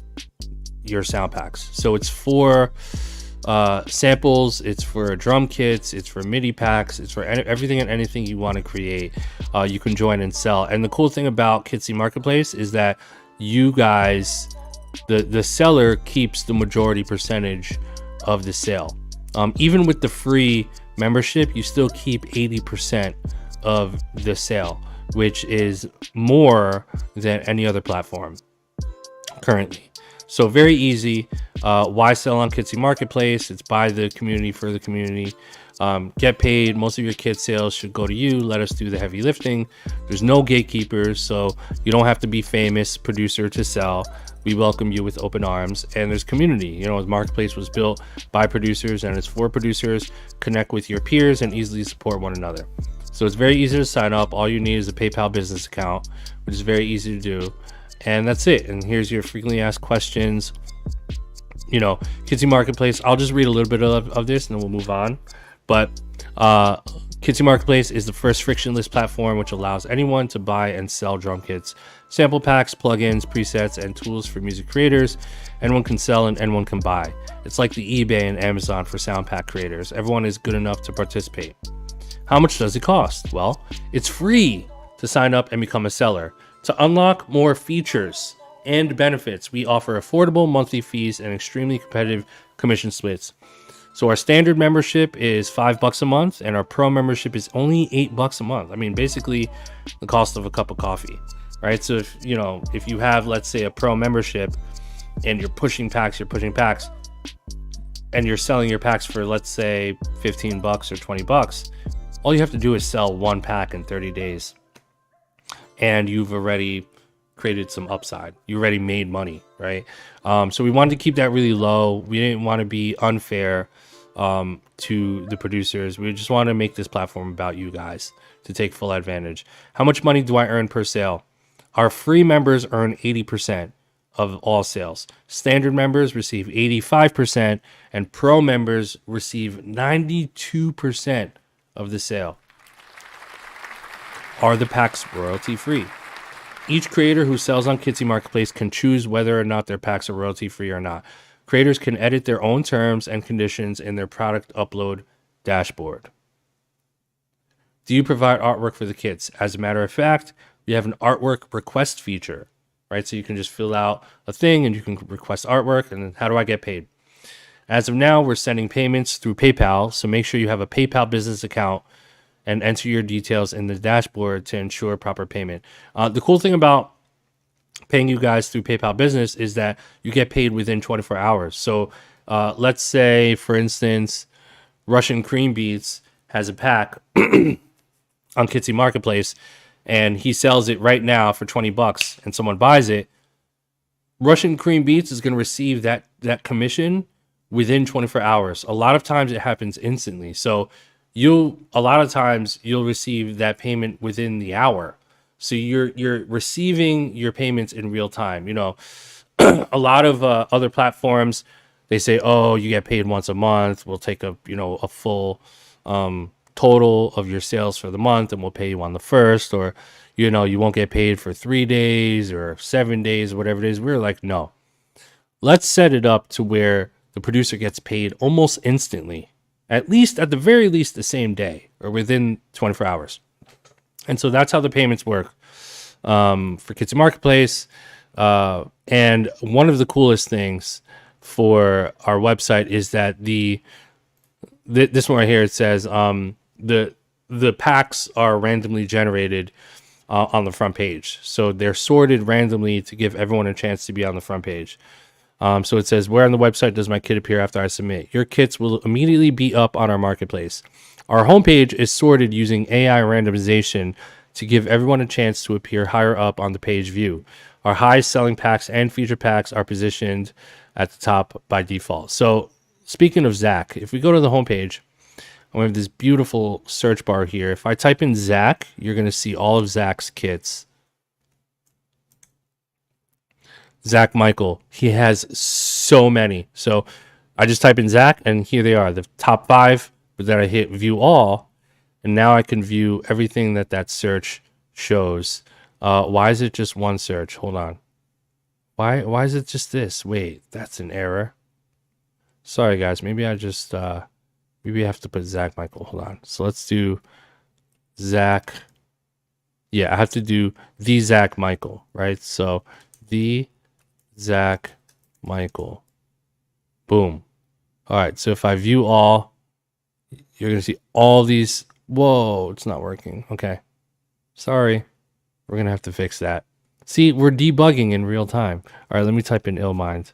your sound packs. So it's for samples, it's for drum kits, it's for MIDI packs, it's for everything and anything you want to create. You can join and sell. And the cool thing about Kitsi Marketplace is that you guys, the seller keeps the majority percentage of the sale. Even with the free membership, you still keep 80% of the sale, which is more than any other platform currently. So very easy. Why sell on Kitsi Marketplace? It's by the community for the community. Get paid. Most of your kit sales should go to you. Let us do the heavy lifting. There's no gatekeepers, so you don't have to be famous producer to sell. We welcome you with open arms. And there's community. You know, the marketplace was built by producers and it's for producers. Connect with your peers and easily support one another. So it's very easy to sign up. All you need is a PayPal business account, which is very easy to do. And that's it. And here's your frequently asked questions. You know, Kitsi Marketplace, I'll just read a little bit of this and then we'll move on. But Kitsi Marketplace is the first frictionless platform which allows anyone to buy and sell drum kits, sample packs, plugins, presets, and tools for music creators. Anyone can sell and anyone can buy. It's like the eBay and Amazon for sound pack creators. Everyone is good enough to participate. How much does it cost? Well, it's free to sign up and become a seller. To unlock more features and benefits, we offer affordable monthly fees and extremely competitive commission splits. So our standard membership is $5 a month and our pro membership is only $8 a month. I mean, basically the cost of a cup of coffee, right? So if you have, let's say, a pro membership and you're pushing packs, and you're selling your packs for, let's say, $15 or $20, all you have to do is sell one pack in 30 days. And you've already created some upside. You already made money, right? So we wanted to keep that really low. We didn't want to be unfair to the producers. We just want to make this platform about you guys to take full advantage. How much money do I earn per sale? Our free members earn 80% of all sales. Standard members receive 85%, and pro members receive 92% of the sale. Are the packs royalty free? Each creator who sells on Kitsi Marketplace can choose whether or not their packs are royalty free or not. Creators can edit their own terms and conditions in their product upload dashboard. Do you provide artwork for the kits? As a matter of fact, we have an artwork request feature, right? So you can just fill out a thing and you can request artwork. And then how do I get paid? As of now, we're sending payments through PayPal. So make sure you have a PayPal business account and enter your details in the dashboard to ensure proper payment. The cool thing about paying you guys through PayPal Business is that you get paid within 24 hours. So let's say, for instance, Russian Cream Beats has a pack on Kitsi Marketplace and he sells it right now for $20 and someone buys it. Russian Cream Beats is going to receive that commission within 24 hours. A lot of times it happens instantly. So a lot of times you'll receive that payment within the hour. So you're receiving your payments in real time. You know, a lot of other platforms, they say, oh, you get paid once a month. We'll take a full total of your sales for the month and we'll pay you on the first, or, you won't get paid for 3 days or 7 days or whatever it is. We're like, no, let's set it up to where the producer gets paid almost instantly. At the very least, the same day or within 24 hours. And so that's how the payments work for Kitsi Marketplace. And one of the coolest things for our website is that this one right here, it says the packs are randomly generated on the front page. So they're sorted randomly to give everyone a chance to be on the front page. So it says, where on the website does my kit appear after I submit? Your kits will immediately be up on our marketplace. Our homepage is sorted using AI randomization to give everyone a chance to appear higher up on the page view. Our highest selling packs and feature packs are positioned at the top by default. So speaking of Zach, if we go to the homepage, we have this beautiful search bar here. If I type in Zach, you're going to see all of Zach's kits. Zach Michael, he has so many. So I just type in Zach and here they are, the top 5, but then I hit view all and now I can view everything that search shows. Why is it just one search? Hold on. Why is it just this? Wait, that's an error. Sorry guys, maybe I just maybe I have to put Zach Michael. Hold on. So let's do Zach. Yeah, I have to do the Zach Michael, right? So the Zach Michael. Boom. All right. So if I view all, you're gonna see all these. Whoa, it's not working. Okay. Sorry. We're gonna have to fix that. See, we're debugging in real time. All right, let me type in Illmind.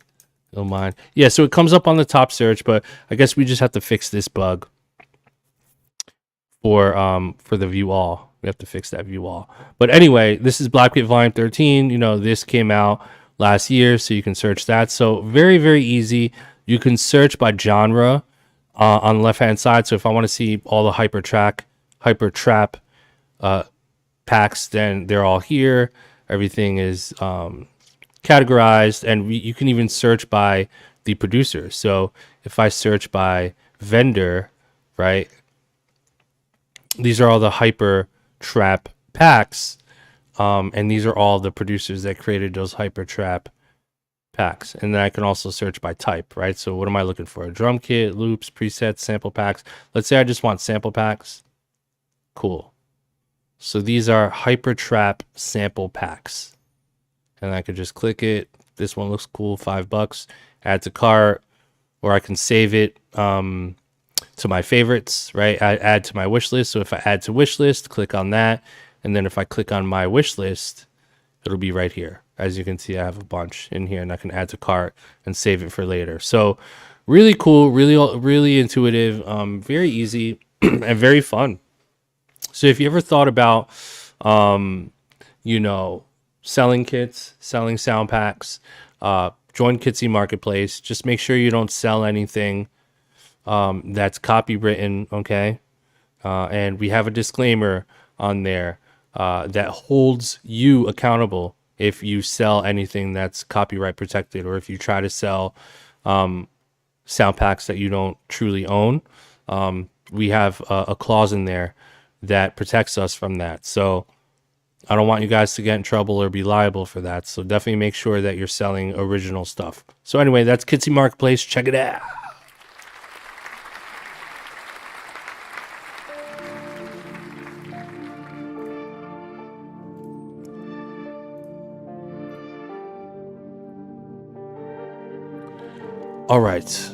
Illmind. Yeah, so it comes up on the top search, but I guess we just have to fix this bug for the view all. We have to fix that view all. But anyway, this is Black Kit Volume 13. You know, this came out last year, so you can search that. So very, very easy. You can search by genre on the left-hand side. So if I want to see all the hyper trap packs, then they're all here. Everything is categorized, and you can even search by the producer. So if I search by vendor, right, these are all the hyper trap packs, and these are all the producers that created those hyper trap packs. And then I can also search by type, right? So what am I looking for? A drum kit, loops, presets, sample packs. Let's say I just want sample packs. Cool. So these are hyper trap sample packs, and I could just click it. This one looks cool, $5. Add to cart, or I can save it to my favorites, right? I add to my wish list. So if I add to wish list, click on that, and then if I click on my wish list, it'll be right here. As you can see, I have a bunch in here, and I can add to cart and save it for later. So really cool, really intuitive, very easy, and very fun. So if you ever thought about, you know, selling kits, selling sound packs, join Kitsi Marketplace. Just make sure you don't sell anything that's copywritten, okay? And we have a disclaimer on there that holds you accountable if you sell anything that's copyright protected, or if you try to sell sound packs that you don't truly own. We have a clause in there that protects us from that. So I don't want you guys to get in trouble or be liable for that. So definitely make sure that you're selling original stuff. So anyway, that's Kitsi Marketplace. Check it out. All right.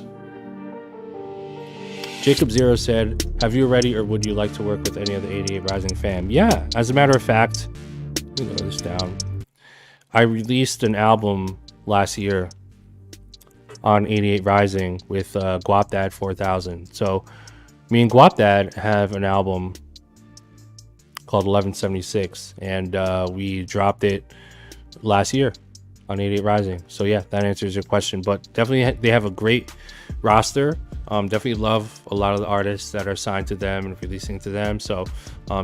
Jacob Zero said, have you already, or would you like to work with any of the 88 Rising fam? Yeah, as a matter of fact, let me lower this down. I released an album last year on 88 Rising with Guapdad 4000. So me and Guapdad have an album called 1176, and we dropped it last year on 88 Rising. So yeah, that answers your question. But definitely they have a great roster. Definitely love a lot of the artists that are signed to them and releasing to them. So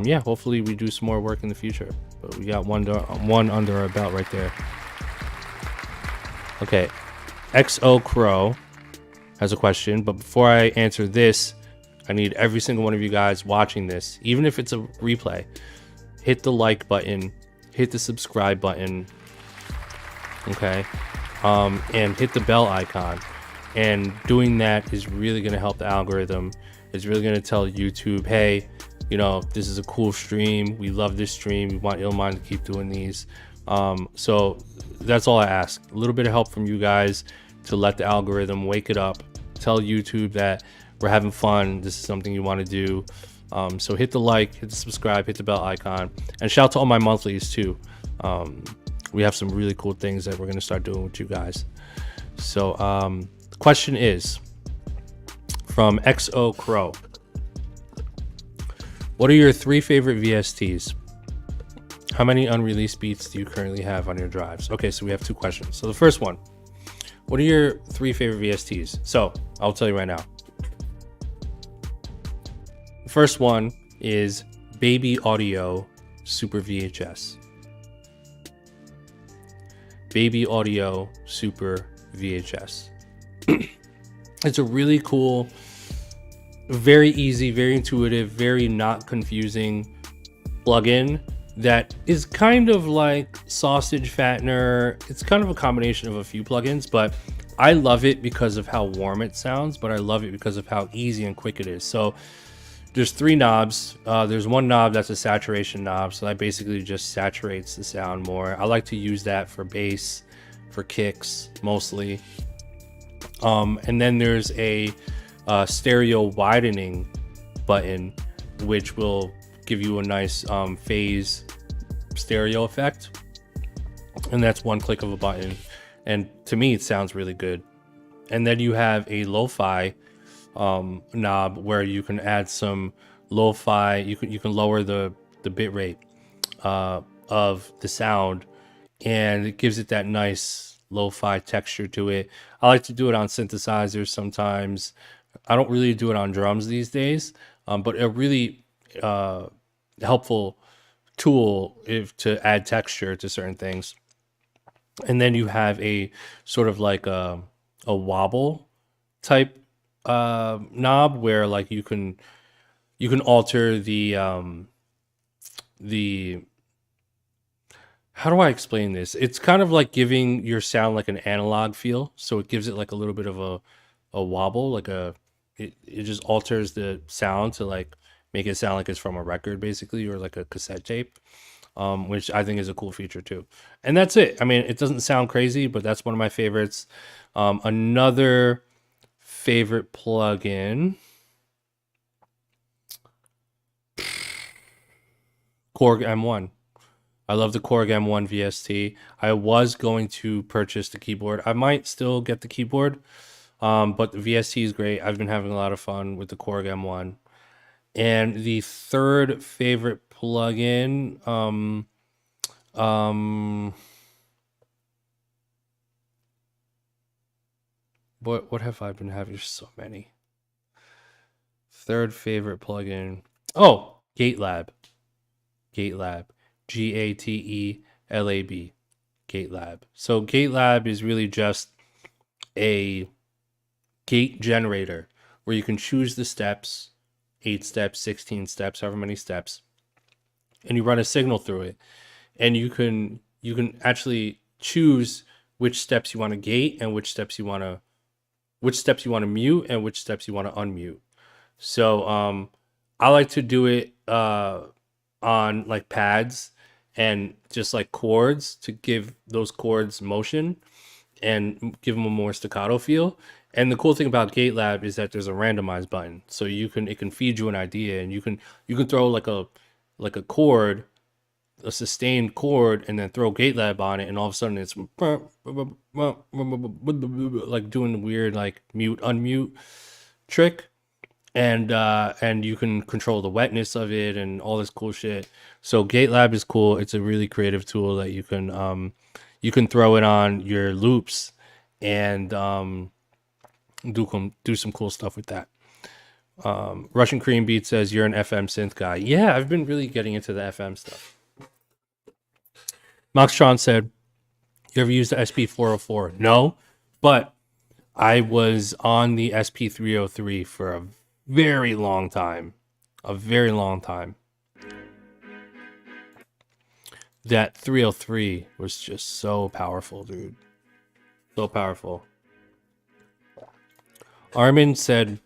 yeah, hopefully we do some more work in the future. But we got one under our belt right there. Okay, XO Crow has a question, but before I answer this, I need every single one of you guys watching this, even if it's a replay, hit the like button, hit the subscribe button, okay, and hit the bell icon. And doing that is really going to help the algorithm. It's really going to tell YouTube, hey, you know, this is a cool stream. We love this stream. We want Illmind to keep doing these. So that's all I ask. A little bit of help from you guys to let the algorithm wake it up. Tell YouTube that we're having fun. This is something you want to do. So hit the like, hit the subscribe, hit the bell icon. And shout out to all my monthlies too. We have some really cool things that we're going to start doing with you guys. So, question is from XO Crow. What are your 3 favorite VSTs? How many unreleased beats do you currently have on your drives? Okay, so we have 2 questions. So the first one, what are your 3 favorite VSTs? So I'll tell you right now. The first one is Baby Audio Super VHS. Baby Audio Super VHS. It's a really cool, very easy, very intuitive, very not confusing plugin that is kind of like Sausage Fattener. It's kind of a combination of a few plugins, but I love it because of how warm it sounds, but I love it because of how easy and quick it is. So there's 3 knobs. There's one knob that's a saturation knob, so that basically just saturates the sound more. I like to use that for bass, for kicks mostly. And then there's a stereo widening button, which will give you a nice phase stereo effect. And that's one click of a button. And to me, it sounds really good. And then you have a lo-fi knob where you can add some lo-fi. You can lower the bit rate of the sound, and it gives it that nice lo-fi texture to it. I like to do it on synthesizers sometimes. I don't really do it on drums these days, but a really helpful tool to add texture to certain things. And then you have a sort of like a wobble type knob where like you can alter the how do I explain this? It's kind of like giving your sound like an analog feel, so it gives it like a little bit of a wobble, like it just alters the sound to like make it sound like it's from a record basically, or like a cassette tape. Which I think is a cool feature too. And that's it. I mean, it doesn't sound crazy, but that's one of my favorites. Another favorite plugin, Korg M1. I love the Korg M1 VST. I was going to purchase the keyboard. I might still get the keyboard, but the VST is great. I've been having a lot of fun with the Korg M1. And the third favorite plugin, what have I been having? There's so many. Third favorite plugin. Oh, GateLab. GateLab. GATELAB. GateLab. So GateLab is really just a gate generator where you can choose the steps, 8 steps, 16 steps, however many steps, and you run a signal through it, and you can actually choose which steps you want to gate and which steps you want to mute and which steps you want to unmute. So I like to do it on like pads and just like chords to give those chords motion and give them a more staccato feel. And the cool thing about GateLab is that there's a randomize button, so it can feed you an idea, and you can throw like a chord, a sustained chord, and then throw GateLab on it, and all of a sudden it's like doing the weird like mute unmute trick, and you can control the wetness of it and all this cool shit. So GateLab is cool. It's a really creative tool that you can throw it on your loops and do some cool stuff with that. Russian Cream Beat says you're an FM synth guy. Yeah, I've been really getting into the FM stuff. Moxtron said, you ever used the SP404? No, but I was on the SP303 for a very long time. That 303 was just so powerful, dude. So powerful. Armin said,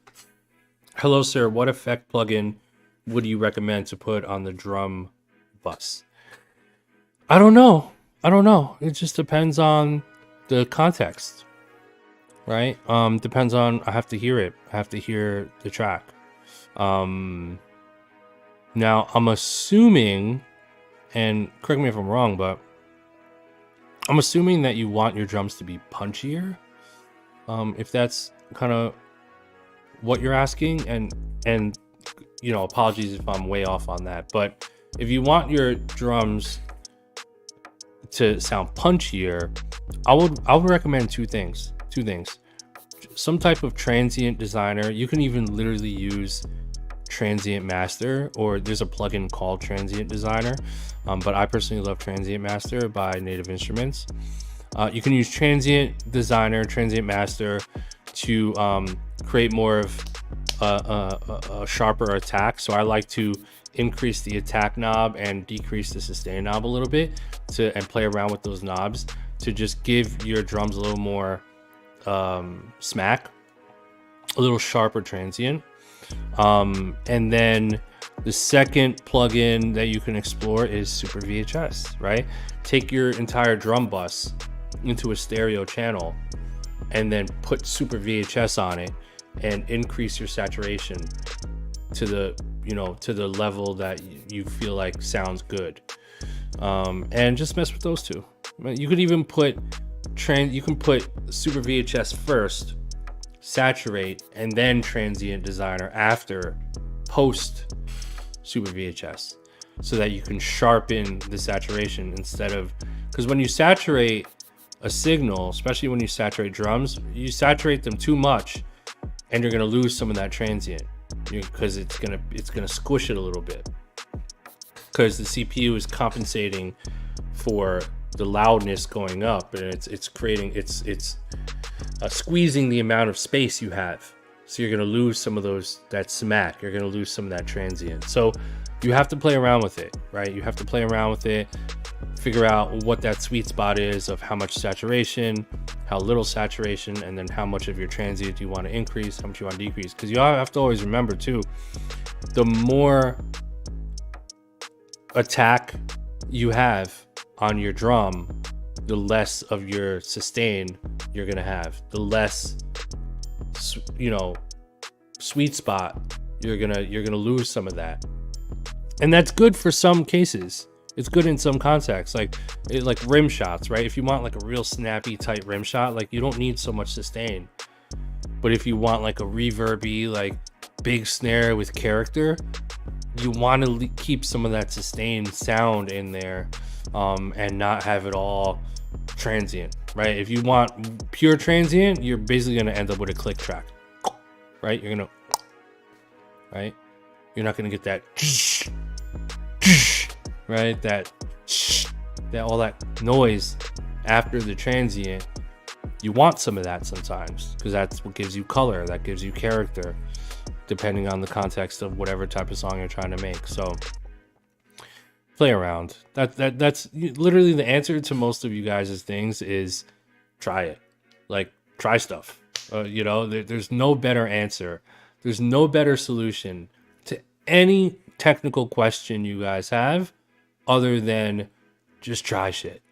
hello, sir. What effect plugin would you recommend to put on the drum bus? I don't know. It just depends on the context, right? Depends on, I have to hear it. I have to hear the track. Now, I'm assuming, and correct me if I'm wrong, but I'm assuming that you want your drums to be punchier. If that's kind of what you're asking, and you know, apologies if I'm way off on that, but if you want your drums to sound punchier, I would recommend two things. Some type of transient designer. You can even literally use Transient Master, or there's a plugin called Transient Designer, but I personally love Transient Master by Native Instruments. You can use Transient Designer, Transient Master to create more of a sharper attack. So I like to increase the attack knob and decrease the sustain knob a little bit and play around with those knobs to just give your drums a little more smack, a little sharper transient. And then the second plugin that you can explore is Super VHS, right? Take your entire drum bus into a stereo channel and then put Super VHS on it and increase your saturation to the, you know, to the level that you feel like sounds good. And just mess with those two. You could even put you can put Super VHS first, saturate, and then transient designer after, post Super VHS, so that you can sharpen the saturation instead of, because when you saturate a signal, especially when you saturate drums, you saturate them too much and you're gonna lose some of that transient, because it's gonna squish it a little bit, because the CPU is compensating for the loudness going up, and it's creating it's squeezing the amount of space you have. So you're gonna lose some of that smack. You're gonna lose some of that transient. So you have to play around with it, right? You have to play around with it, figure out what that sweet spot is of how much saturation, how little saturation, and then how much of your transient you want to increase, how much you want to decrease. Because you have to always remember too, the more attack you have on your drum, the less of your sustain you're gonna have, the less, you know, sweet spot you're gonna lose some of that. And that's good for some cases. It's good in some contexts, like rim shots, right? If you want like a real snappy tight rim shot, like you don't need so much sustain. But if you want like a reverby, like big snare with character, you want to keep some of that sustained sound in there, and not have it all transient, right? If you want pure transient, you're basically going to end up with a click track, right? You're not going to get that, right? That all that noise after the transient. You want some of that sometimes, because that's what gives you color, that gives you character, depending on the context of whatever type of song you're trying to make. So play around. That's literally the answer to most of you guys' things is try it. Like, try stuff. You know, there's no better answer. There's no better solution to any technical question you guys have other than just try shit.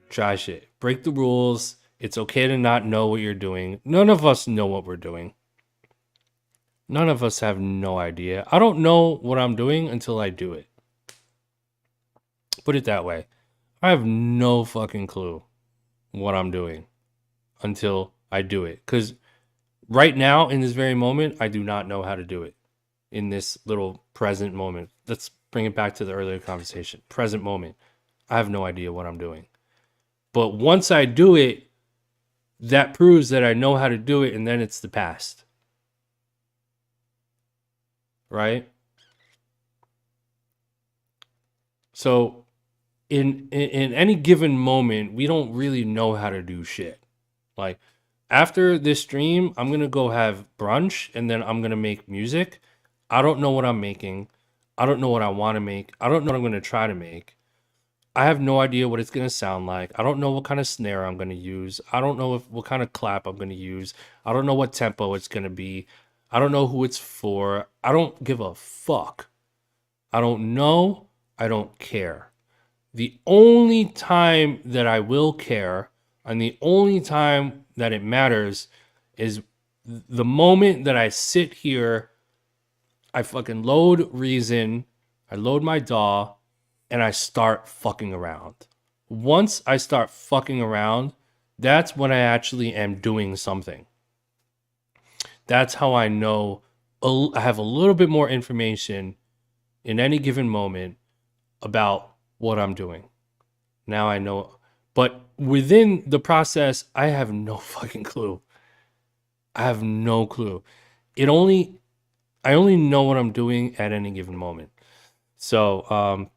Try shit. Break the rules. It's okay to not know what you're doing. None of us know what we're doing. None of us have no idea. I don't know what I'm doing until I do it. Put it that way. I have no fucking clue what I'm doing until I do it. Because right now, in this very moment, I do not know how to do it. In this little present moment. Let's bring it back to the earlier conversation. Present moment. I have no idea what I'm doing. But once I do it, that proves that I know how to do it, and then it's the past. Right? So in any given moment, we don't really know how to do shit. Like, after this stream, I'm going to go have brunch, and then I'm going to make music. I don't know what I'm making. I don't know what I want to make. I don't know what I'm going to try to make. I have no idea what it's going to sound like. I don't know what kind of snare I'm going to use. I don't know what kind of clap I'm going to use. I don't know what tempo it's going to be. I don't know who it's for. I don't give a fuck. I don't know. I don't care. The only time that I will care, and the only time that it matters, is the moment that I sit here, I fucking load Reason, I load my DAW, and I start fucking around. Once I start fucking around, that's when I actually am doing something. That's how I know I have a little bit more information in any given moment about what I'm doing. Now I know, but within the process, I have no fucking clue. I have no clue. I only know what I'm doing at any given moment. So,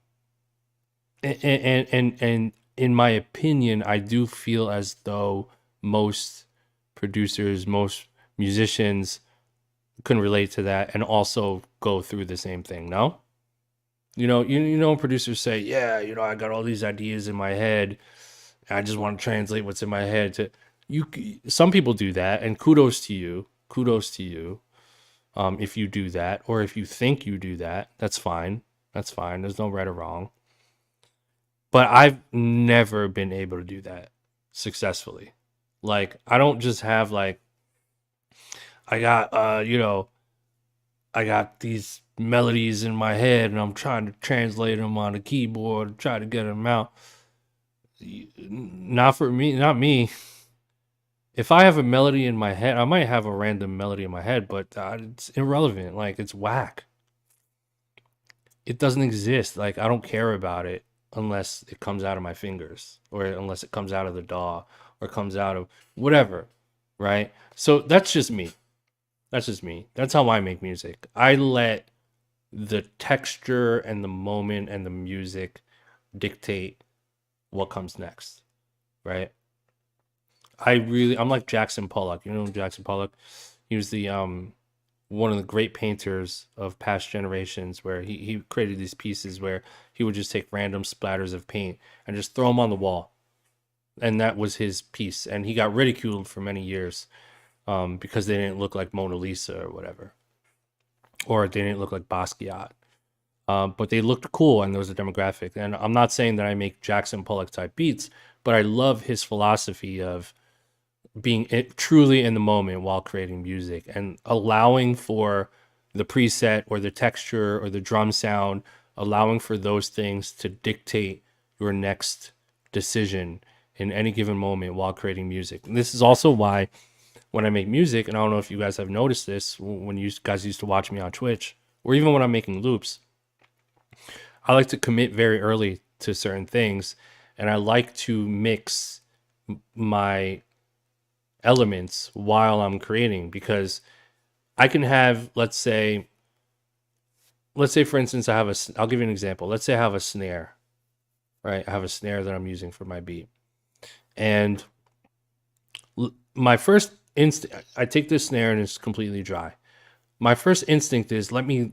and in my opinion, I do feel as though most producers, most musicians can relate to that and also go through the same thing. No, you know, producers say, yeah, I got all these ideas in my head. I just want to translate what's in my head to. Some people do that, and kudos to you. Kudos to you. If you do that, or if you think you do that, that's fine. That's fine. There's no right or wrong. But I've never been able to do that successfully. Like, I don't just have like, I got I got these melodies in my head and I'm trying to translate them on the keyboard, try to get them out. Not for me, not me. If I have a melody in my head, I might have a random melody in my head, but it's irrelevant. Like, it's whack. It doesn't exist. Like, I don't care about it unless it comes out of my fingers, or unless it comes out of the DAW, or comes out of whatever, right? So that's just me. That's just me. That's how I make music. I let the texture and the moment and the music dictate what comes next, right? I'm like Jackson Pollock. You know Jackson Pollock? He was the one of the great painters of past generations, where he created these pieces where he would just take random splatters of paint and just throw them on the wall. And that was his piece. And he got ridiculed for many years because they didn't look like Mona Lisa or whatever. Or they didn't look like Basquiat. But they looked cool, and there was a demographic. And I'm not saying that I make Jackson Pollock type beats, but I love his philosophy of being truly in the moment while creating music, and allowing for the preset or the texture or the drum sound, allowing for those things to dictate your next decision in any given moment while creating music. And this is also why when I make music, and I don't know if you guys have noticed this when you guys used to watch me on Twitch, or even when I'm making loops, I like to commit very early to certain things, and I like to mix my elements while I'm creating, because I can have, let's say for instance, I'll give you an example. Let's say I have a snare, right? I have a snare that I'm using for my beat. And my first instinct, I take this snare and it's completely dry. My first instinct is let me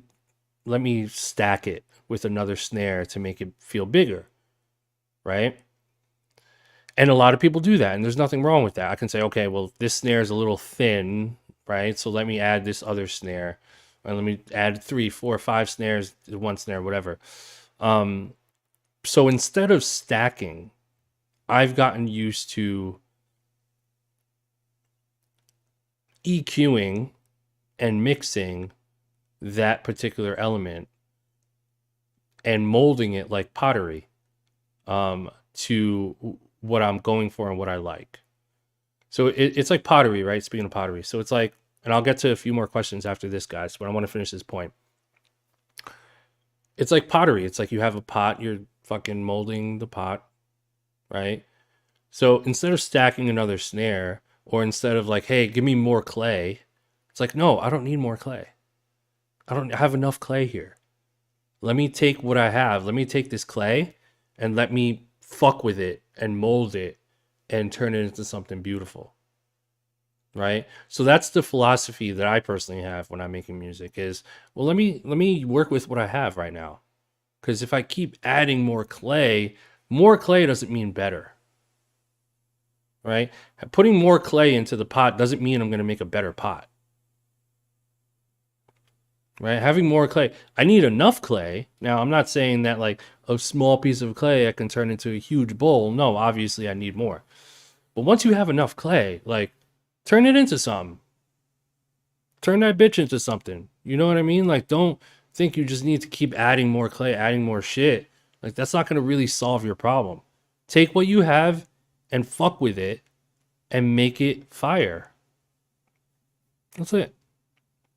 stack it with another snare to make it feel bigger, right? And a lot of people do that, and there's nothing wrong with that. I can say, okay, well, this snare is a little thin, right? So let me add this other snare, and let me add 3, 4, 5 snares to one snare, whatever. So instead of stacking, I've gotten used to EQing and mixing that particular element and molding it like pottery to what I'm going for and what I like. So it's like pottery, right? Speaking of pottery. So it's like, and I'll get to a few more questions after this, guys, but I want to finish this point. It's like pottery. It's like you have a pot, you're fucking molding the pot, right? So instead of stacking another snare, or instead of like, hey, give me more clay, it's like, no, I don't need more clay. I don't have enough clay here. Let me take what I have. Let me take this clay and let me fuck with it and mold it and turn it into something beautiful, right? So that's the philosophy that I personally have when I'm making music is, well, let me work with what I have right now. Because if I keep adding more clay doesn't mean better, right? Putting more clay into the pot doesn't mean I'm going to make a better pot, right? Having more clay, I need enough clay. Now, I'm not saying that like a small piece of clay I can turn into a huge bowl. No, obviously I need more. But once you have enough clay, like, turn it into something. Turn that bitch into something. You know what I mean? Like, don't think you just need to keep adding more clay, adding more shit. Like, that's not going to really solve your problem. Take what you have and fuck with it and make it fire. That's it.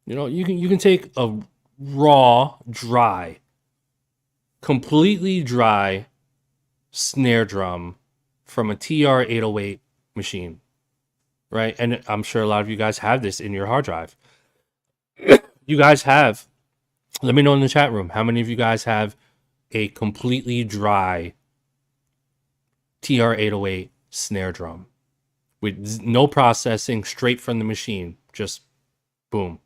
You know, you can take a raw, dry, completely dry snare drum from a TR-808 machine, right? And I'm sure a lot of you guys have this in your hard drive. You guys have, let me know in the chat room, how many of you guys have a completely dry TR-808 snare drum with no processing, straight from the machine, just boom,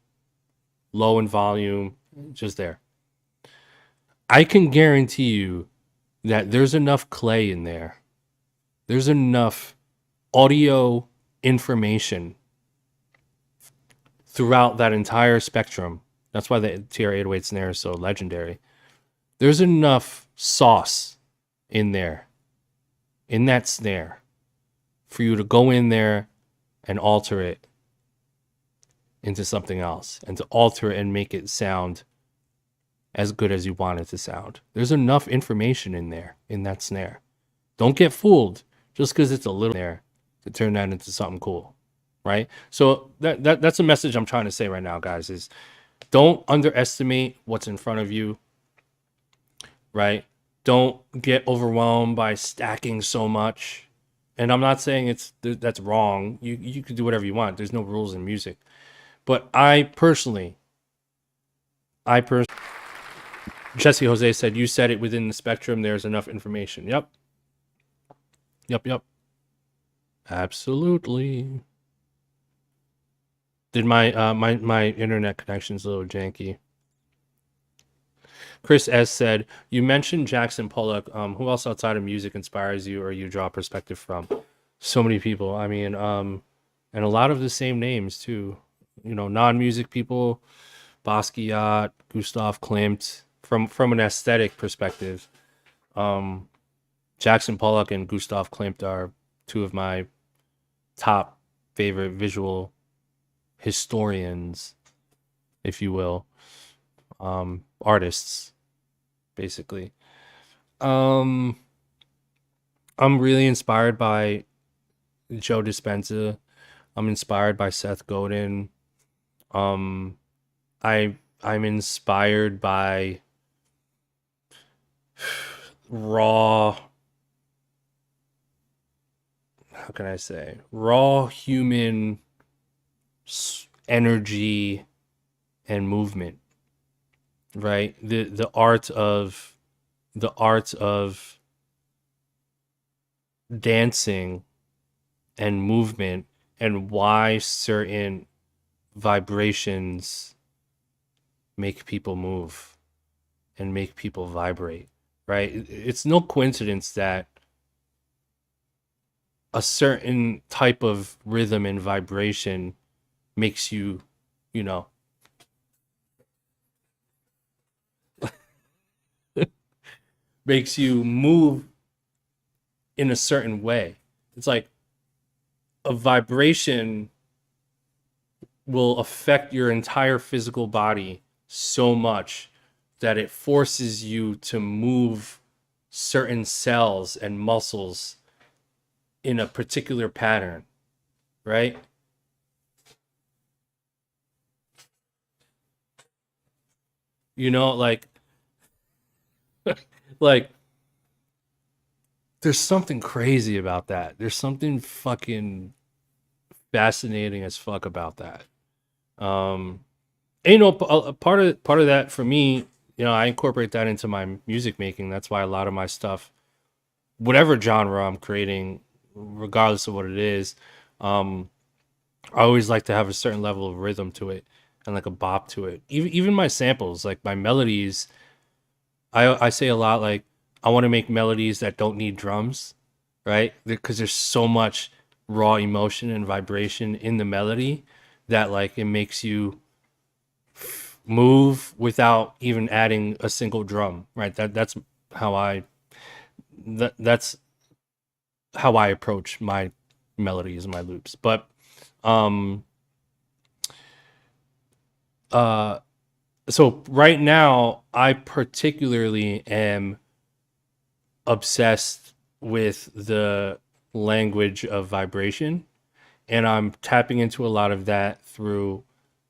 low in volume, just there. I can guarantee you that there's enough clay in there. There's enough audio information throughout that entire spectrum. That's why the TR-808 snare is so legendary. There's enough sauce in there, in that snare, for you to go in there and alter it into something else, and to alter it and make it sound as good as you want it to sound. There's enough information in there, in that snare. Don't get fooled just because it's a little there to turn that into something cool, right? So that's a message I'm trying to say right now, guys, is don't underestimate what's in front of you, right? Don't get overwhelmed by stacking so much. And I'm not saying that's wrong. You can do whatever you want. There's no rules in music. But I personally, Jesse Jose said, you said it, within the spectrum, there's enough information. Yep. Absolutely. Did my internet connection's a little janky. Chris S said, you mentioned Jackson Pollock. Who else outside of music inspires you or you draw perspective from? So many people. I mean, and a lot of the same names too. You know, non-music people, Basquiat, Gustav Klimt. From an aesthetic perspective, Jackson Pollock and Gustav Klimt are two of my top favorite visual historians, if you will, artists, basically. I'm really inspired by Joe Dispenza. I'm inspired by Seth Godin. I'm inspired by raw, how can I say, raw human energy and movement, right? The art of dancing and movement, and why certain vibrations make people move and make people vibrate, right? It's no coincidence that a certain type of rhythm and vibration makes you, you know, makes you move in a certain way. It's like a vibration will affect your entire physical body so much that it forces you to move certain cells and muscles in a particular pattern, right? You know, like there's something crazy about that. There's something fucking fascinating as fuck about that. And, you know, a part of that for me, you know, I incorporate that into my music making. That's why a lot of my stuff, whatever genre I'm creating, regardless of what it is, I always like to have a certain level of rhythm to it and like a bop to it. Even my samples, like my melodies, I say a lot like I want to make melodies that don't need drums, right? Because there's so much raw emotion and vibration in the melody that like it makes you move without even adding a single drum, right? That's how that's how I approach my melodies and my loops. But so right now I particularly am obsessed with the language of vibration, and I'm tapping into a lot of that through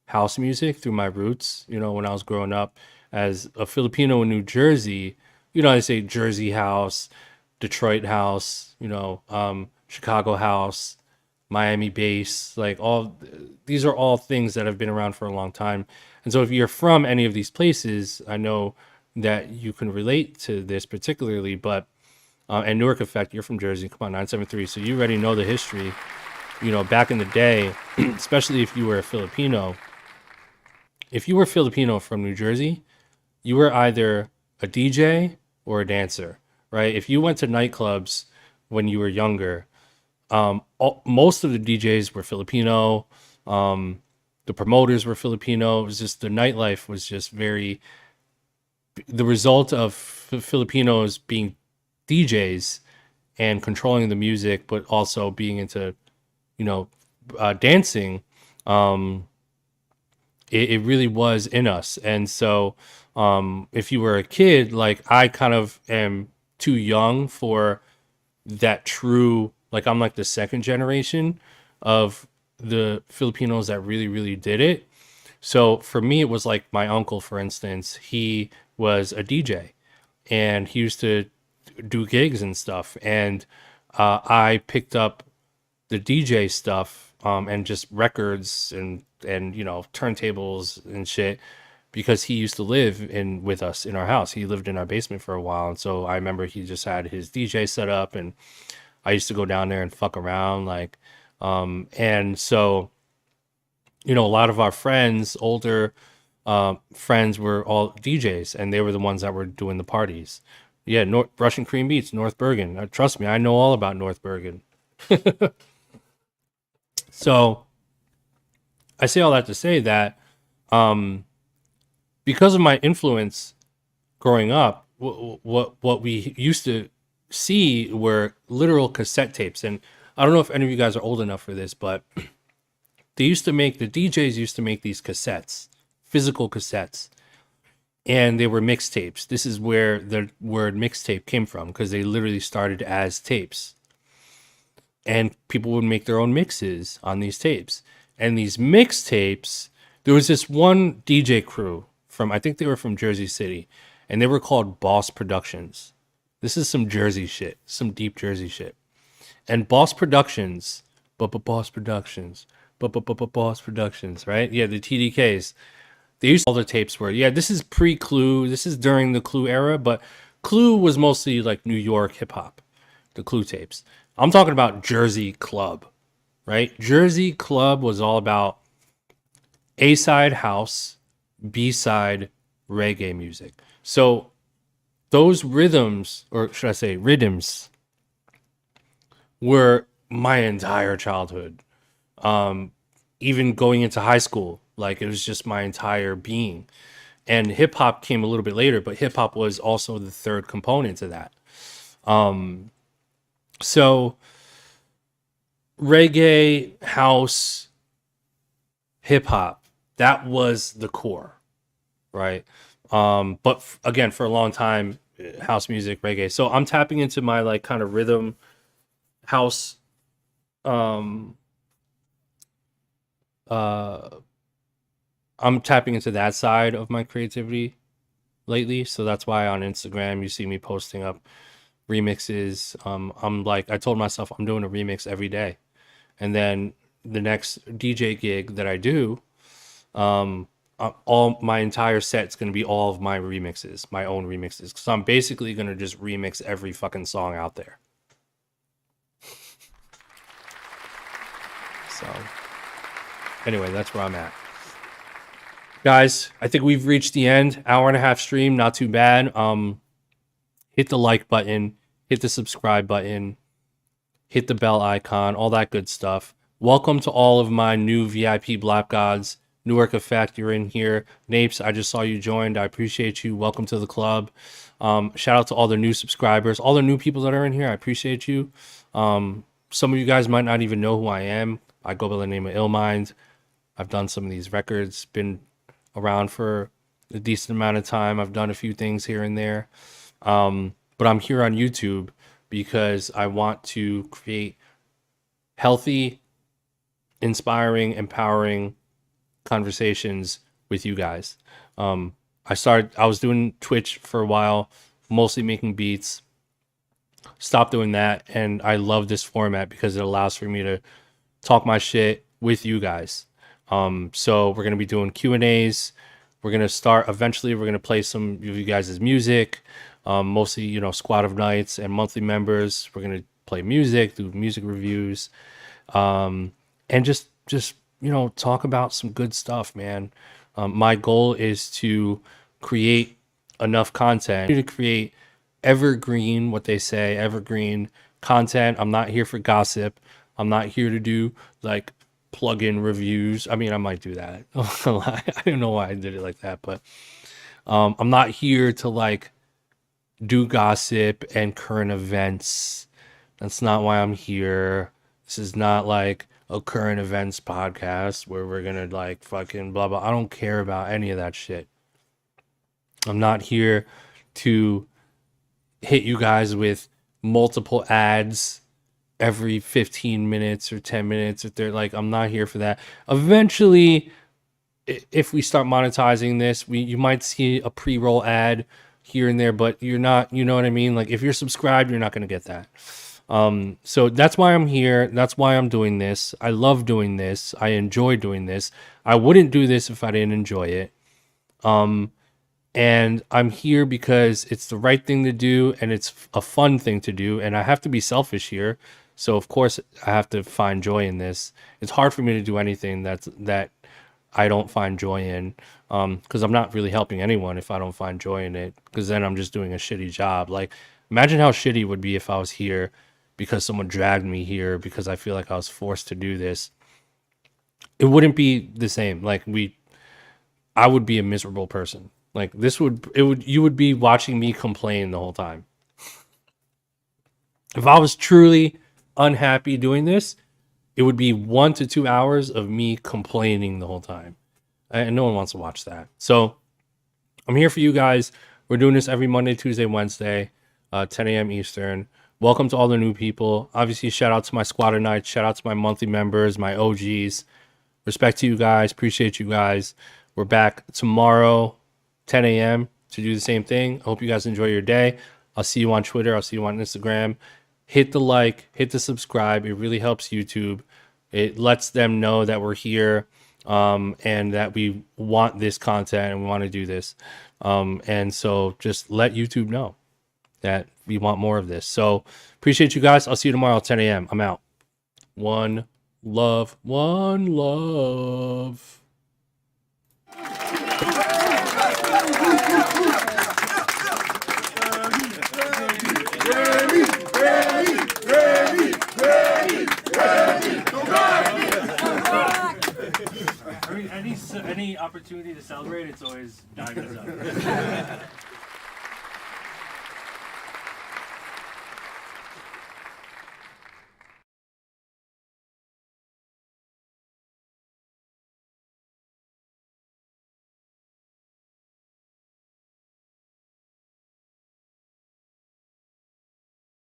house music, through my roots. You know, when I was growing up as a Filipino in New Jersey, you know, I say Jersey house, Detroit house, you know, Chicago house, Miami bass, like all these are all things that have been around for a long time. And so if you're from any of these places, I know that you can relate to this particularly, but and Newark Effect, you're from Jersey, come on, 973, so you already know the history. You know, back in the day, especially if you were a Filipino, if you were Filipino from New Jersey, you were either a DJ or a dancer, right? If you went to nightclubs when you were younger, most of the DJs were Filipino. The promoters were Filipino. It was just the nightlife was just very the result of Filipinos being DJs and controlling the music, but also being into, you know, dancing. Um, it really was in us. And so, if you were a kid, like I kind of am too young for that true, like I'm like the second generation of the Filipinos that really, really did it. So for me, it was like my uncle, for instance, he was a DJ and he used to do gigs and stuff. And I picked up the DJ stuff and just records and you know turntables and shit because he used to live in with us in our house. He lived in our basement for a while, and so I remember he just had his DJ set up, and I used to go down there and fuck around, like, and so you know a lot of our friends, older friends, were all DJs, and they were the ones that were doing the parties. Yeah, Russian Cream Beats, North Bergen. Trust me, I know all about North Bergen. So I say all that to say that because of my influence growing up, what we used to see were literal cassette tapes. And I don't know if any of you guys are old enough for this, but the DJs used to make these cassettes, physical cassettes, and they were mixtapes. This is where the word mixtape came from, because they literally started as tapes. And people would make their own mixes on these tapes. And these mixtapes, there was this one DJ crew from, I think they were from Jersey City, and they were called Boss Productions. This is some Jersey shit, some deep Jersey shit. And Boss Productions, Boss Productions, Boss Productions, right? Yeah, the TDKs. They used all their tapes were, yeah, this is pre-Clue. This is during the Clue era, but Clue was mostly like New York hip hop, the Clue tapes. I'm talking about Jersey Club, right? Jersey Club was all about A-side house, B-side reggae music. So those rhythms, or should I say rhythms, were my entire childhood. Even going into high school, like it was just my entire being. And hip hop came a little bit later, but hip hop was also the third component to that. So reggae, house, hip hop, that was the core, right? But again, for a long time, house music, reggae. So I'm tapping into my like kind of rhythm house I'm tapping into that side of my creativity lately. So that's why on Instagram you see me posting up remixes. I'm like, I told myself I'm doing a remix every day. And then the next DJ gig that I do, all my entire set's going to be all of my remixes, my own remixes. So I'm basically going to just remix every fucking song out there. So anyway, that's where I'm at. Guys, I think we've reached the end. Hour and a half stream, not too bad. Hit the like button, hit the subscribe button, hit the bell icon, all that good stuff. Welcome to all of my new VIP Black Gods. Newark Effect, you're in here. Napes, I just saw you joined. I appreciate you. Welcome to the club. Shout out to all the new subscribers, all the new people that are in here. I appreciate you. Some of you guys might not even know who I am. I go by the name of Illmind. I've done some of these records, been around for a decent amount of time. I've done a few things here and there. But I'm here on YouTube because I want to create healthy, inspiring, empowering conversations with you guys. I was doing Twitch for a while, mostly making beats. Stopped doing that, and I love this format because it allows for me to talk my shit with you guys. So we're going to be doing Q&As. We're going to start, eventually we're going to play some of you guys' music, mostly, you know, Squad of Knights and monthly members. We're going to play music, do music reviews, and just, you know, talk about some good stuff, man. My goal is to create enough content to create evergreen, what they say, evergreen content. I'm not here for gossip. I'm not here to do like plug-in reviews. I mean, I might do that. I don't know why I did it like that, but I'm not here to like do gossip and current events. That's not why I'm here. This is not like a current events podcast where we're gonna like fucking blah blah. I don't care about any of that shit. I'm not here to hit you guys with multiple ads every 15 minutes or 10 minutes. If they're like, I'm not here for that. Eventually, if we start monetizing this, you might see a pre-roll ad here and there, but you're not, you know what I mean? Like if you're subscribed, you're not going to get that. So that's why I'm here. That's why I'm doing this. I love doing this. I enjoy doing this. I wouldn't do this if I didn't enjoy it. And I'm here because it's the right thing to do and it's a fun thing to do. And I have to be selfish here. So of course I have to find joy in this. It's hard for me to do anything that I don't find joy in. Because I'm not really helping anyone if I don't find joy in it. Because then I'm just doing a shitty job. Like imagine how shitty it would be if I was here because someone dragged me here because I feel like I was forced to do this. It wouldn't be the same. Like I would be a miserable person. Like you would be watching me complain the whole time. If I was truly unhappy doing this, it would be 1 to 2 hours of me complaining the whole time. And no one wants to watch that. So I'm here for you guys. We're doing this every Monday, Tuesday, Wednesday, 10 a.m. Eastern. Welcome to all the new people. Obviously, shout out to my squatter nights. Shout out to my monthly members, my OGs. Respect to you guys. Appreciate you guys. We're back tomorrow, 10 a.m. to do the same thing. I hope you guys enjoy your day. I'll see you on Twitter. I'll see you on Instagram. Hit the like, hit the subscribe. It really helps YouTube. It lets them know that we're here and that we want this content and we want to do this. And so just let YouTube know that we want more of this. So appreciate you guys. I'll see you tomorrow at 10 a.m. I'm out. One love. One love. Any opportunity to celebrate, it's always diamonds up.